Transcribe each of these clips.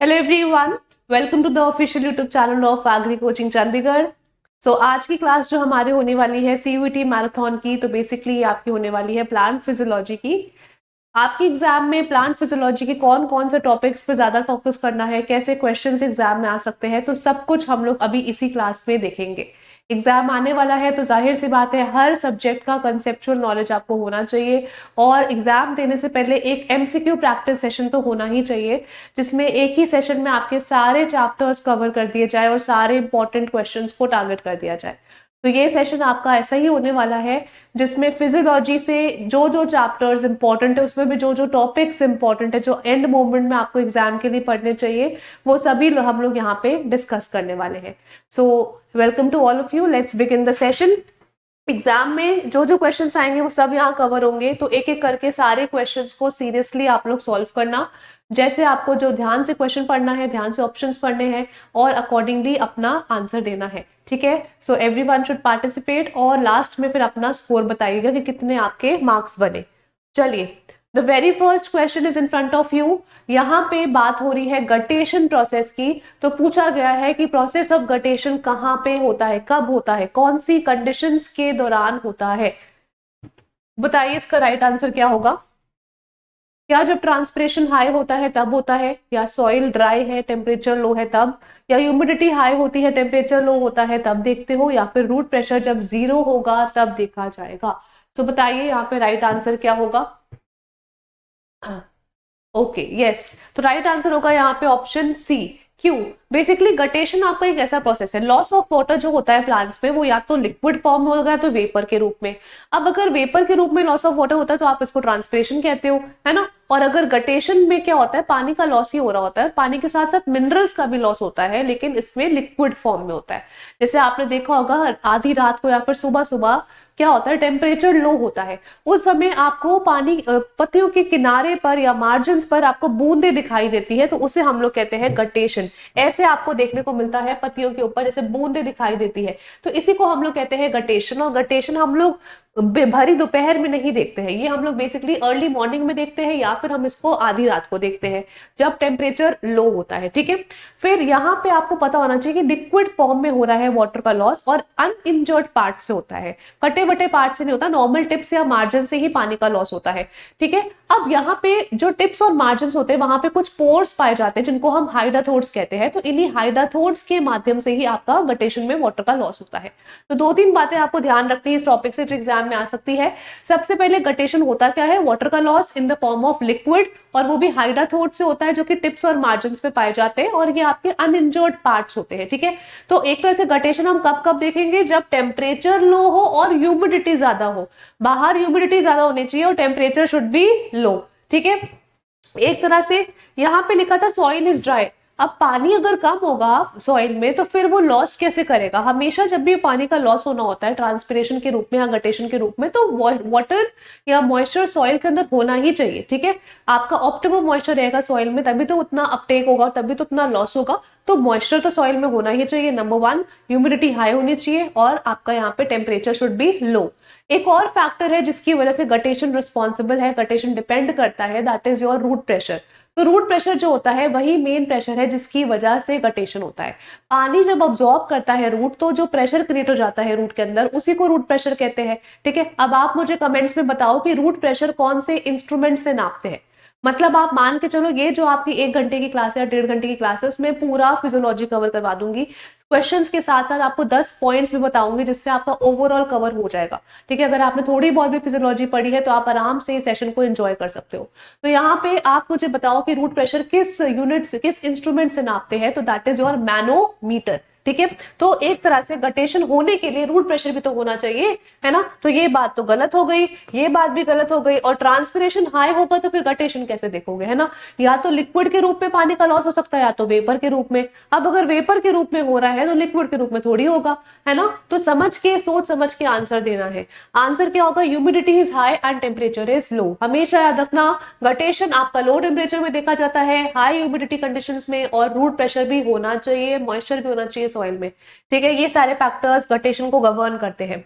Hello everyone, welcome to the official YouTube channel of agri coaching Chandigarh. आज की class जो हमारी होने वाली है सीयूईटी मैराथन की, तो बेसिकली आपकी होने वाली है प्लांट फिजियोलॉजी की। आपके एग्जाम में प्लांट फिजियोलॉजी के कौन कौन से टॉपिक्स पे ज्यादा फोकस करना है, कैसे क्वेश्चंस एग्जाम में आ सकते हैं, तो सब कुछ हम लोग अभी इसी क्लास में देखेंगे। एग्जाम आने वाला है तो जाहिर सी बात है हर सब्जेक्ट का कंसेप्चुअल नॉलेज आपको होना चाहिए, और एग्जाम देने से पहले एक एमसीक्यू प्रैक्टिस सेशन तो होना ही चाहिए, जिसमें एक ही सेशन में आपके सारे चैप्टर्स कवर कर दिए जाए और सारे इंपॉर्टेंट क्वेश्चंस को टारगेट कर दिया जाए। तो ये सेशन आपका ऐसा ही होने वाला है, जिसमें फिजियोलॉजी से जो जो चैप्टर्स इंपॉर्टेंट है, उसमें भी जो जो टॉपिक्स इंपॉर्टेंट है, जो एंड मोमेंट में आपको एग्जाम के लिए पढ़ने चाहिए, वो सभी हम लोग यहाँ पे डिस्कस करने वाले हैं। So welcome to all of you, let's begin the session. Exam में जो जो क्वेश्चंस आएंगे वो सब यहाँ कवर होंगे, तो एक एक करके सारे क्वेश्चंस को सीरियसली आप लोग सॉल्व करना। जैसे आपको जो ध्यान से क्वेश्चन पढ़ना है, ध्यान से ऑप्शंस पढ़ने हैं और अकॉर्डिंगली अपना आंसर देना है, ठीक है। सो एवरीवन शुड पार्टिसिपेट, और लास्ट में फिर अपना स्कोर बताइएगा कि कितने आपके मार्क्स बने। चलिए, the very first question is in front of you. यहाँ पे बात हो रही है गटेशन प्रोसेस की। तो पूछा गया है कि प्रोसेस ऑफ गटेशन कहाँ पे होता है, कब होता है, कौन सी कंडीशंस के दौरान होता है। बताइए इसका राइट आंसर क्या होगा। क्या जब ट्रांसपिरेशन हाई होता है तब होता है, या सॉइल ड्राई है टेम्परेचर लो है तब, या ह्यूमिडिटी हाई होती है टेम्परेचर लो होता है तब देखते हो, या फिर रूट प्रेशर जब 0 होगा तब देखा जाएगा। तो बताइए यहाँ पे राइट आंसर क्या होगा। ओके, यस, तो राइट आंसर होगा यहाँ पे ऑप्शन सी। क्यों? बेसिकली गटेशन आपका एक ऐसा प्रोसेस है, लॉस ऑफ वाटर जो होता है प्लांट्स में, वो या तो लिक्विड फॉर्म में होगा या तो वेपर के रूप में। अब अगर वेपर के रूप में लॉस ऑफ वाटर होता है तो आप इसको ट्रांसपिरेशन कहते हो, है ना। और अगर गटेशन में क्या होता है, पानी का लॉस ही हो रहा होता है, पानी के साथ साथ मिनरल्स का भी लॉस होता है, लेकिन इसमें लिक्विड फॉर्म में होता है। जैसे आपने देखा होगा आधी रात को या फिर सुबह सुबह क्या होता है, टेम्परेचर लो होता है, उस समय आपको पानी पत्तियों के किनारे पर या मार्जिन पर आपको बूंदे दिखाई देती है, तो उसे हम लोग कहते हैं गटेशन। ऐसे आपको देखने को मिलता है पत्तियों के ऊपर जैसे बूंदे दिखाई देती है, तो इसी को हम लोग कहते हैं गटेशन। और गटेशन हम लोग भरी दोपहर में नहीं देखते हैं, ये हम लोग बेसिकली अर्ली मॉर्निंग में देखते हैं, या फिर हम इसको आधी रात को देखते हैं जब टेम्परेचर लो होता है, ठीक है। फिर यहाँ पे आपको पता होना चाहिए कि लिक्विड फॉर्म में हो रहा है वाटर का लॉस, और अनइंजर्ड पार्ट से होता है, कटे वटे पार्ट से नहीं होता, नॉर्मल टिप्स या मार्जिन से ही पानी का लॉस होता है, ठीक है। अब यहाँ पे जो टिप्स और मार्जिन होते हैं, वहां पे कुछ पोर्स पाए जाते हैं जिनको हम हाइड्राथोड्स कहते हैं, तो इन्हीं हाइड्राथोड्स के माध्यम से ही आपका गटेशन में वाटर का लॉस होता है। तो दो तीन बातें आपको ध्यान रखनी है इस टॉपिक से जो एग्जाम में आ सकती है। सबसे पहले गटेशन होता क्या है, वाटर का loss in the form of liquid, और वो भी हाइड्राथोड से होता है जो कि टिप्स और मार्जिन पे पाए जाते हैं, और ये आपके अनइंजर्ड पार्ट्स होते हैं, ठीक है। तो एक तरह से गटेशन हम कब कब देखेंगे, जब टेम्परेचर लो हो और ह्यूमिडिटी ज्यादा हो। बाहर ह्यूमिडिटी ज्यादा होनी चाहिए और टेम्परेचर शुड बी लो, ठीक है। एक तरह से यहाँ पे लिखा था सॉइल इज ड्राई। अब पानी अगर कम होगा सॉइल में तो फिर वो लॉस कैसे करेगा। हमेशा जब भी पानी का लॉस होना होता है ट्रांसपिरेशन के रूप में या गटेशन के रूप में, तो वाटर या मॉइस्चर सॉइल के अंदर होना ही चाहिए, ठीक है। आपका ऑप्टिमम मॉइस्चर रहेगा सॉइल में, तभी तो उतना अपटेक होगा, तभी तो उतना लॉस होगा। तो मॉइस्चर तो सॉइल में होना ही चाहिए, नंबर वन। ह्यूमिडिटी हाई होनी चाहिए, और आपका यहाँ पे टेम्परेचर शुड बी लो। एक और फैक्टर है जिसकी वजह से गटेशन रिस्पॉन्सिबल है, गटेशन डिपेंड करता है, that is your root pressure. तो रूट प्रेशर जो होता है वही मेन प्रेशर है जिसकी वजह से गटेशन होता है। पानी जब ऑब्जॉर्ब करता है रूट, तो जो प्रेशर क्रिएट हो जाता है रूट के अंदर, उसी को रूट प्रेशर कहते हैं, ठीक है। अब आप मुझे कमेंट्स में बताओ कि रूट प्रेशर कौन से इंस्ट्रूमेंट से नापते हैं। मतलब आप मान के चलो ये जो आपकी 1 घंटे की क्लास है या 1.5 घंटे की क्लास है, उसमें पूरा फिजियोलॉजी कवर करवा दूंगी, क्वेश्चंस के साथ साथ आपको 10 पॉइंट्स भी बताऊंगी, जिससे आपका ओवरऑल कवर हो जाएगा, ठीक है। अगर आपने थोड़ी बहुत भी फिजियोलॉजी पढ़ी है तो आप आराम से इस सेशन को एंजॉय कर सकते हो। तो यहाँ पे आप मुझे बताओ कि रूट प्रेशर किस यूनिट से, किस इंस्ट्रूमेंट से नापते हैं, तो दैट इज योर मैनोमीटर, ठीक है। तो एक तरह से गटेशन होने के लिए रूट प्रेशर भी तो होना चाहिए, है ना। तो ये बात तो गलत हो गई, ये बात भी गलत हो गई, और ट्रांसपिरेशन हाई होगा तो फिर गटेशन कैसे देखोगे, है ना। या तो लिक्विड के रूप में पानी का लॉस हो सकता है, या तो वेपर के रूप में। अब अगर वेपर के रूप में हो रहा है तो लिक्विड के रूप में थोड़ी होगा, है ना। तो समझ के, सोच समझ के आंसर देना है। आंसर क्या होगा, humidity is high and temperature is low. हमेशा याद रखना, गटेशन आपका लो टेम्परेचर में देखा जाता है, हाई ह्यूमिडिटी कंडीशंस में, और रूट प्रेशर भी होना चाहिए, मॉइस्चर भी होना चाहिए सॉइल में, ठीक है। ये सारे फैक्टर्स गटेशन को गवर्न करते हैं।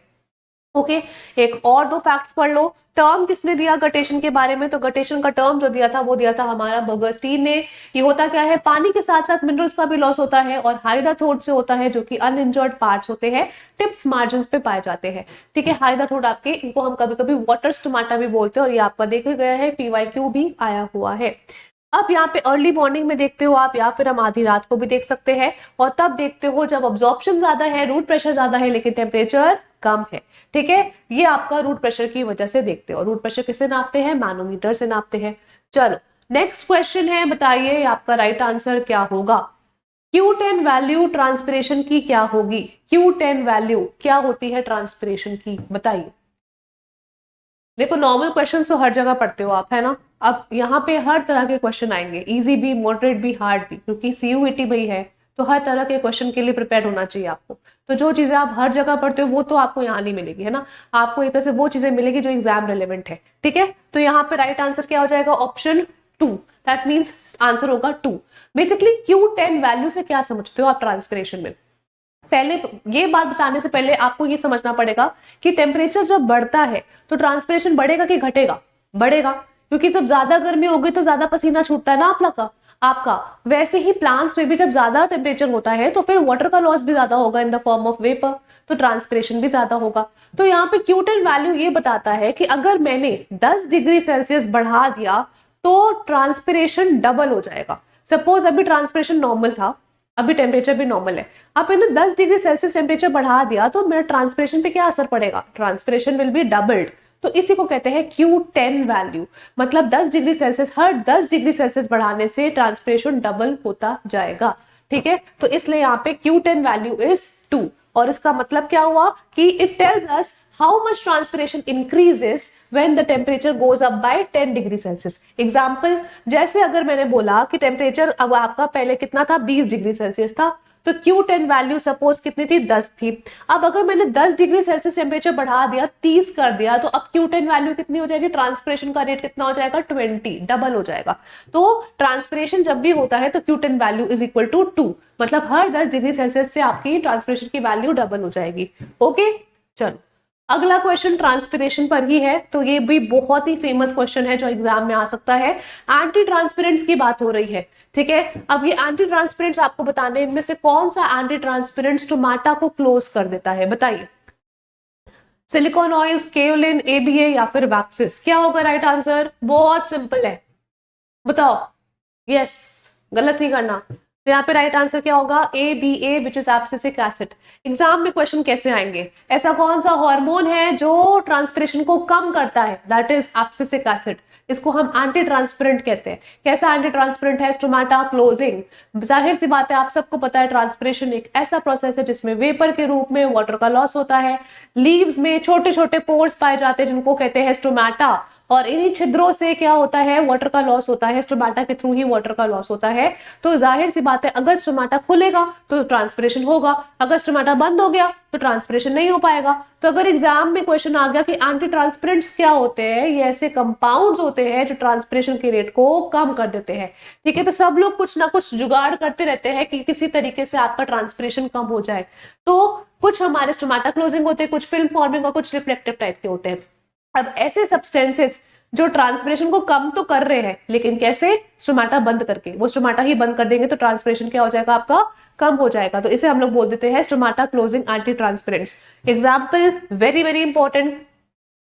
ओके एक और दो फैक्ट्स पढ़ लो। टर्म किसने दिया गटेशन के बारे में? तो गटेशन का टर्म जो दिया था वो दिया था हमारा बर्गस्टीन ने। ये होता क्या है, पानी के साथ साथ मिनरल्स का भी लॉस होता है और हाइड्राथोड से होता है, जो कि अनइंजर्ड पार्ट्स होते हैं, टिप्स मार्जिन पे पाए जाते हैं। ठीक है, हाइड्राथोड आपके, इनको हम कभी कभी वाटर स्टोमाटा भी बोलते हैं और ये आपका देखा गया है, PYQ भी आया हुआ है। अब यहाँ पे अर्ली मॉर्निंग में देखते हो आप, या फिर हम आधी रात को भी देख सकते हैं, और तब देखते हो जब अब्जॉर्प्शन ज्यादा है, रूट प्रेशर ज्यादा है, लेकिन टेम्परेचर कम है। ठीक है, ये आपका रूट प्रेशर की वजह से देखते हो। रूट प्रेशर किससे नापते हैं? मैनोमीटर से नापते हैं। चलो नेक्स्ट क्वेश्चन है, बताइए आपका राइट आंसर क्या होगा। Q10 वैल्यू ट्रांसपिरेशन की क्या होगी? Q10 वैल्यू क्या होती है ट्रांसपिरेशन की, बताइए। देखो नॉर्मल क्वेश्चन तो हर जगह पढ़ते हो आप, है ना। अब यहाँ पे हर तरह के क्वेश्चन आएंगे, इजी भी, मॉडरेट भी, हार्ड भी, क्योंकि CUET भाई है, तो हर तरह के क्वेश्चन के लिए प्रिपेयर होना चाहिए आपको। तो जो चीजें आप हर जगह पढ़ते हो वो तो आपको यहाँ नहीं मिलेगी, है ना। आपको एक तरह से वो चीजें मिलेगी जो एग्जाम रिलेवेंट है। ठीक है, तो यहाँ पे राइट आंसर क्या हो जाएगा? ऑप्शन 2। दैट मीन्स आंसर होगा 2। बेसिकली Q10 वैल्यू से क्या समझते हो आप ट्रांसपिरेशन में? पहले ये बात बताने से पहले आपको ये समझना पड़ेगा कि टेम्परेचर जब बढ़ता है तो ट्रांसपिरेशन बढ़ेगा कि घटेगा? बढ़ेगा, क्योंकि जब ज्यादा गर्मी होगी तो ज्यादा पसीना छूटता है ना आपका। वैसे ही प्लांट्स में भी जब ज्यादा टेम्परेचर होता है तो फिर वाटर का लॉस भी ज्यादा होगा in the form of vapour, तो ट्रांसपिरेशन भी ज्यादा होगा। तो यहाँ पे Q10 वैल्यू ये बताता है कि अगर मैंने 10 डिग्री सेल्सियस बढ़ा दिया तो ट्रांसपिरेशन डबल हो जाएगा। सपोज अभी ट्रांसपिरेशन नॉर्मल था, अभी टेम्परेचर भी नॉर्मल है, अब मैंने 10 डिग्री सेल्सियस टेम्परेचर बढ़ा दिया तो मेरा ट्रांसपिरेशन पे क्या असर पड़ेगा? Transpiration will be doubled. तो इसी को कहते हैं Q10 वैल्यू, मतलब 10 डिग्री सेल्सियस, हर 10 डिग्री सेल्सियस बढ़ाने से ट्रांसपिरेशन डबल होता जाएगा। ठीक है, तो इसलिए यहाँ पे Q10 वैल्यू इज 2। और इसका मतलब क्या हुआ कि it tells us how much transpiration increases when the temperature goes up by 10 degree Celsius. Example, जैसे अगर मैंने बोला कि टेम्परेचर अब आपका पहले कितना था? 20 डिग्री सेल्सियस था, तो Q10 वैल्यू सपोज कितनी थी? 10 थी। अब अगर मैंने 10 डिग्री सेल्सियस टेम्परेचर बढ़ा दिया, 30 कर दिया, तो अब Q10 वैल्यू कितनी हो जाएगी? ट्रांसपिरेशन का रेट कितना हो जाएगा? 20, डबल हो जाएगा। तो ट्रांसपिरेशन जब भी होता है तो Q10 value is equal to 2, मतलब हर 10 डिग्री सेल्सियस से आपकी ट्रांसपिरेशन की वैल्यू डबल हो जाएगी। ओके, चलो अगला क्वेश्चन ट्रांसपिरेशन पर ही है, तो ये भी बहुत ही फेमस क्वेश्चन है जो एग्जाम में आ सकता है। एंटी ट्रांसपेरेंट्स की बात हो रही है। ठीक है, अब ये एंटी ट्रांसपेरेंट्स आपको बताने, इनमें से कौन सा एंटी ट्रांसपेरेंट स्टोमाटा को क्लोज कर देता है, बताइए। सिलिकॉन ऑयल्स, केओलिन, ABA या फिर वैक्सिस? क्या होगा राइट आंसर? बहुत सिंपल है, बताओ। यस, गलत नहीं करना। तो यहाँ पे राइट आंसर क्या होगा? ABA which is abscisic acid. Exam में क्वेश्चन कैसे आएंगे? ऐसा कौन सा हार्मोन है जो ट्रांसपिरेशन को कम करता है? That is abscisic acid. इसको हम एंटी ट्रांसपेरेंट कहते हैं। कैसा एंटी ट्रांसपेरेंट है? Stomata closing. जाहिर सी बात है, आप सबको पता है ट्रांसपिरेशन एक ऐसा प्रोसेस है जिसमें वेपर के रूप में वाटर का लॉस होता है। लीव्स में छोटे छोटे पोर्स पाए जाते हैं जिनको कहते हैं स्टोमाटा, और इन्हीं छिद्रों से क्या होता है? वाटर का लॉस होता है। स्टोमाटा के थ्रू ही वाटर का लॉस होता है। तो जाहिर सी बात है, अगर स्टोमाटा खुलेगा तो ट्रांसपिरेशन होगा, अगर स्टोमाटा बंद हो गया तो ट्रांसपिरेशन नहीं हो पाएगा। तो अगर एग्जाम में क्वेश्चन आ गया कि एंटी ट्रांसपेरेंट्स क्या होते हैं, ये ऐसे कंपाउंड्स होते हैं जो ट्रांसपिरेशन के रेट को कम कर देते हैं। ठीक है, तो सब लोग कुछ ना कुछ जुगाड़ करते रहते हैं कि किसी तरीके से आपका ट्रांसपिरेशन कम हो जाए। तो कुछ हमारे स्टोमाटा क्लोजिंग होते हैं, कुछ फिल्म फॉर्मिंग और कुछ रिफ्लेक्टिव टाइप के होते हैं। अब ऐसे सब्सटेंसेस जो ट्रांसपिरेशन को कम तो कर रहे हैं, लेकिन कैसे? स्टोमाटा बंद करके। वो स्टोमाटा ही बंद कर देंगे तो ट्रांसपिरेशन क्या हो जाएगा? आपका कम हो जाएगा। तो इसे हम लोग बोल देते हैं stomata closing antitranspirants. Example very very important,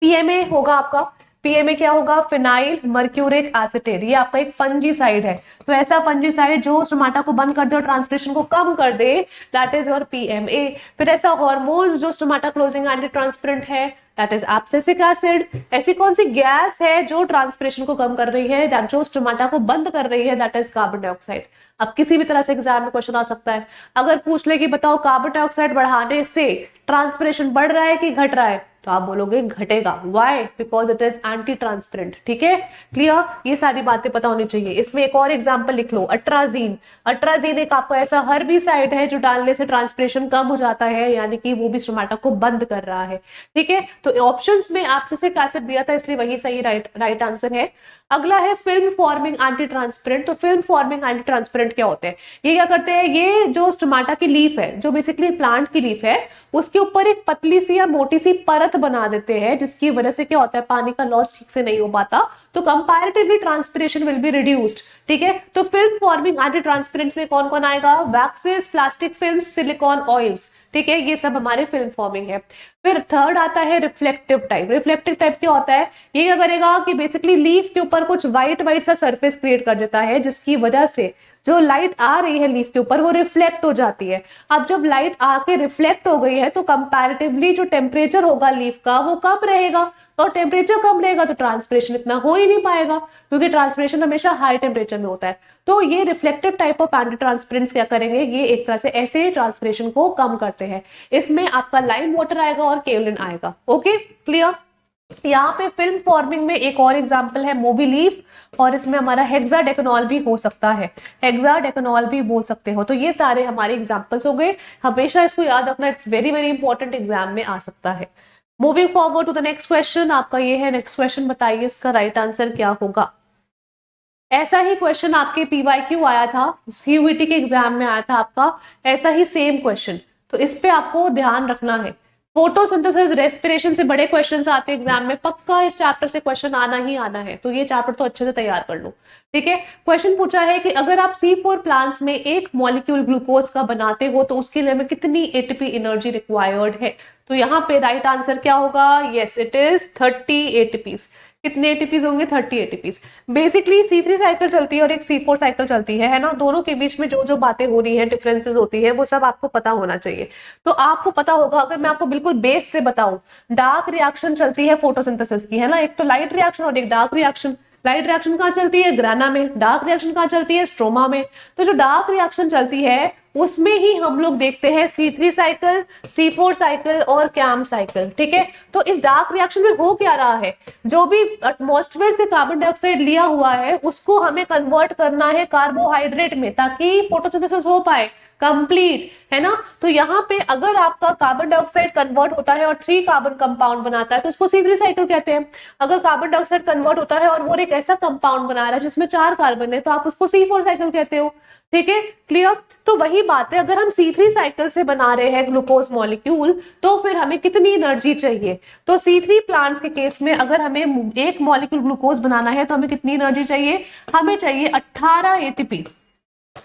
PMA होगा आपका। PMA क्या होगा? Phenyl mercuric acetate. ये आपका एक फंजीसाइड है। तो ऐसा फंजीसाइड जो स्टोमाटा को बंद कर दे और ट्रांसपिरेशन को कम कर दे, दैट इज योर PMA। फिर ऐसा हार्मोन जो स्टोमाटा क्लोजिंग एंटी ट्रांसपेरेंट है, दैट इज एब्सिसिक एसिड। ऐसी कौन सी गैस है जो ट्रांसपिरेशन को कम कर रही है, जो स्टोमाटा को बंद कर रही है, दैट इज कार्बन डाइऑक्साइड। अब किसी भी तरह से एग्जाम में क्वेश्चन आ सकता है। अगर पूछ ले कि बताओ कार्बन डाइऑक्साइड बढ़ाने से ट्रांसपिरेशन बढ़ रहा है कि घट रहा है, तो आप बोलोगे घटेगा। Why? Because it is anti transparent. ठीक है, क्लियर? ये सारी बातें पता होनी चाहिए। इसमें एक और एग्जांपल लिख लो, अट्राजीन। अट्राजीन एक आपका ऐसा हर्बिसाइड है जो डालने से ट्रांसपिरेशन कम हो जाता है, यानी कि वो भी स्टोमाटा को बंद कर रहा है। ठीक है, तो ऑप्शंस में एब्सिसिक एसिड दिया था, इसलिए वही सही राइट आंसर है। अगला है फिल्म फॉर्मिंग एंटी ट्रांसपेरेंट। तो फिल्म फॉर्मिंग एंटी ट्रांसपेरेंट क्या होते हैं? ये क्या करते हैं? ये जो स्टोमाटा की लीफ है, जो बेसिकली प्लांट की लीफ है, उसके ऊपर एक पतली सी या मोटी सी परत परत बना देते हैं, जिसकी वजह से क्या होता है, पानी का लॉस ठीक से नहीं हो पाता, तो comparatively transpiration will be reduced. ठीक है, तो फिल्म फॉर्मिंग एंटी ट्रांसपेरेंस में कौन कौन आएगा, waxes, plastic film, silicon oils. ठीक है, ये सब हमारे फिल्म फॉर्मिंग है। फिर थर्ड आता है रिफ्लेक्टिव टाइप। रिफ्लेक्टिव टाइप क्या होता है, ये क्या करेगा कि बेसिकली लीफ के ऊपर कुछ व्हाइट व्हाइट सा सरफेस क्रिएट कर देता है, जिसकी वजह से जो लाइट आ रही है लीफ के ऊपर वो रिफ्लेक्ट हो जाती है। अब जब लाइट आके रिफ्लेक्ट हो गई है तो कंपैरेटिवली जो टेम्परेचर होगा लीफ का वो कम रहेगा, और टेम्परेचर कम रहेगा तो ट्रांसपिरेशन इतना हो ही नहीं पाएगा, क्योंकि ट्रांसपिरेशन हमेशा हाई टेम्परेचर में होता है। तो ये reflective type of anti transparence क्या करेंगे, ये एक तरह से ऐसे ट्रांसपिरेशन को कम करते हैं। इसमें आपका लाइम वाटर आएगा और केवलिन आएगा। Okay, clear. यहाँ पे फिल्म फॉर्मिंग में एक और एग्जांपल है मोबिलीफ, और इसमें हमारा हेक्साडेकेनॉल भी हो सकता है, हेक्साडेकेनॉल भी बोल सकते हो। तो ये सारे हमारे एग्जांपल्स हो गए, हमेशा इसको याद रखना, it's very very important, exam में आ सकता है। Moving forward to the next question, आपका ये है नेक्स्ट क्वेश्चन, बताइए इसका राइट आंसर क्या होगा। ऐसा ही क्वेश्चन आपके पीवाईक्यू आया था, सीयूईटी के एग्जाम में आया था आपका ऐसा ही सेम क्वेश्चन, तो इस पे आपको ध्यान रखना है। फोटोसिंथेसिस, रेस्पिरेशन से बड़े क्वेश्चंस आते हैं एग्जाम में, पक्का इस चैप्टर से क्वेश्चन आना ही आना है, तो ये चैप्टर तो अच्छे से तैयार कर लो। ठीक है, क्वेश्चन पूछा है कि अगर आप C4 प्लांट्स में एक मॉलिक्यूल ग्लूकोज का बनाते हो तो उसके लिए में कितनी एटीपी एनर्जी रिक्वायर्ड है। तो यहाँ पे राइट आंसर क्या होगा, यस इट इज 30 एटीपीज। कितने एटीपीज होंगे, 30 एटीपीज। बेसिकली C3 साइकिल चलती है और एक C4 साइकिल चलती है ना, दोनों के बीच में जो जो बातें हो रही है, डिफरेंसेस होती है, वो सब आपको पता होना चाहिए। तो आपको पता होगा, अगर मैं आपको बिल्कुल बेस से बताऊं, डार्क रिएक्शन चलती है फोटोसिंथेसिस की, है ना, एक तो लाइट रिएक्शन और एक डार्क रिएक्शन। लाइट रिएक्शन कहाँ चलती है, ग्राना में, डार्क रिएक्शन कहाँ चलती है, स्ट्रोमा में। तो जो डार्क रिएक्शन चलती है उसमें ही हम लोग देखते हैं C3 साइकिल, C4 साइकिल और कैम साइकिल। ठीक है, तो इस डार्क रिएक्शन में हो क्या रहा है, जो भी एटमॉस्फेयर से कार्बन डाइऑक्साइड लिया हुआ है उसको हमें कन्वर्ट करना है कार्बोहाइड्रेट में, ताकि फोटोसिंथेसिस हो पाए कंप्लीट, है ना। तो यहाँ पे अगर आपका कार्बन डाइऑक्साइड कन्वर्ट होता है और 3 कार्बन कंपाउंड बनाता है तो इसको C3 साइकिल कहते हैं। अगर कार्बन डाइऑक्साइड कन्वर्ट होता है और वो एक ऐसा कंपाउंड बना रहा है जिसमें 4 कार्बन है तो आप उसको C4 साइकिल कहते हो। ठीक है, क्लियर। तो वही बात है, अगर हम C3 साइकिल से बना रहे हैं ग्लूकोज मॉलिक्यूल तो फिर हमें कितनी एनर्जी चाहिए। तो C3 प्लांट्स के केस में अगर हमें एक मॉलिक्यूल ग्लूकोज बनाना है तो हमें कितनी एनर्जी चाहिए, हमें चाहिए 18 एटीपी।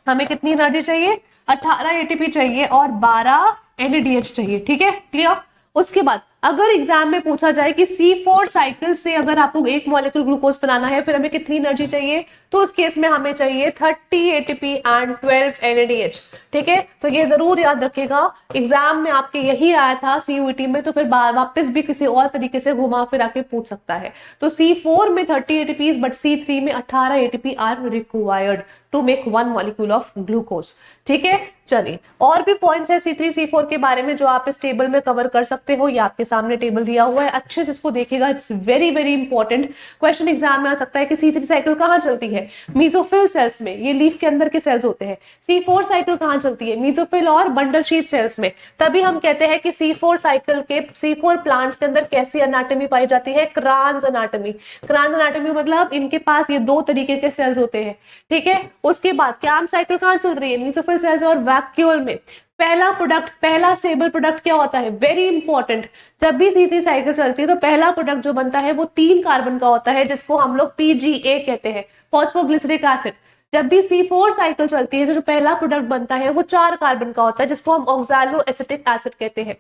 हमें कितनी एनर्जी चाहिए, 18 एटीपी चाहिए और 12 NADH चाहिए। ठीक है, क्लियर। उसके बाद अगर एग्जाम में पूछा जाए कि C4 साइकिल से अगर आपको एक मॉलिक्यूल ग्लूकोज बनाना है फिर हमें कितनी एनर्जी चाहिए, तो उस केस में हमें चाहिए 30 एटीपी एंड 12 NADH। ठीक है, तो ये जरूर याद रखिएगा, एग्जाम में आपके यही आया था CUET में, तो फिर वापस भी किसी और तरीके से घुमा फिरा के पूछ सकता है। तो C4 में 30 एटीपीज बट C3 में 18 ATP are required to make 1 molecule of glucose. ठीक है, चलिए और भी पॉइंट्स है C3 C4 के बारे में जो आप इस टेबल में कवर कर सकते हो, ये आपके सामने टेबल दिया हुआ है, अच्छे से इसको देखिएगा, it's very very important. Question exam में आ सकता है कि C3 साइकिल कहाँ चलती है, मीजोफिल सेल्स में, ये लीफ के अंदर के सेल्स होते हैं। C4 साइकिल कहाँ चलती है, मीजोफिल और बंडल शीथ सेल्स में। तभी हम कहते हैं कि C4 साइकिल के C4 प्लांट्स के अंदर कैसी एनाटॉमी पाई जाती है, क्रांज एनाटॉमी। क्रांज एनाटॉमी मतलब इनके पास ये 2 तरीके के सेल्स होते हैं। ठीक है, उसके बाद कैम साइकिल कहाँ चल रही है, मीजोफिल सेल्स और वैक्यूल में। पहला प्रोडक्ट, पहला स्टेबल प्रोडक्ट क्या होता है, वेरी इंपॉर्टेंट, जब भी C3 साइकिल चलती है तो पहला प्रोडक्ट जो बनता है वो 3 कार्बन का होता है, जिसको हम लोग PGA कहते हैं, फॉस्फोग्लिसरिक एसिड। जब भी C4 साइकिल चलती है तो जो पहला प्रोडक्ट बनता है वो 4 कार्बन का होता है, जिसको हम ऑक्सैलो एसिटिक एसिड कहते हैं।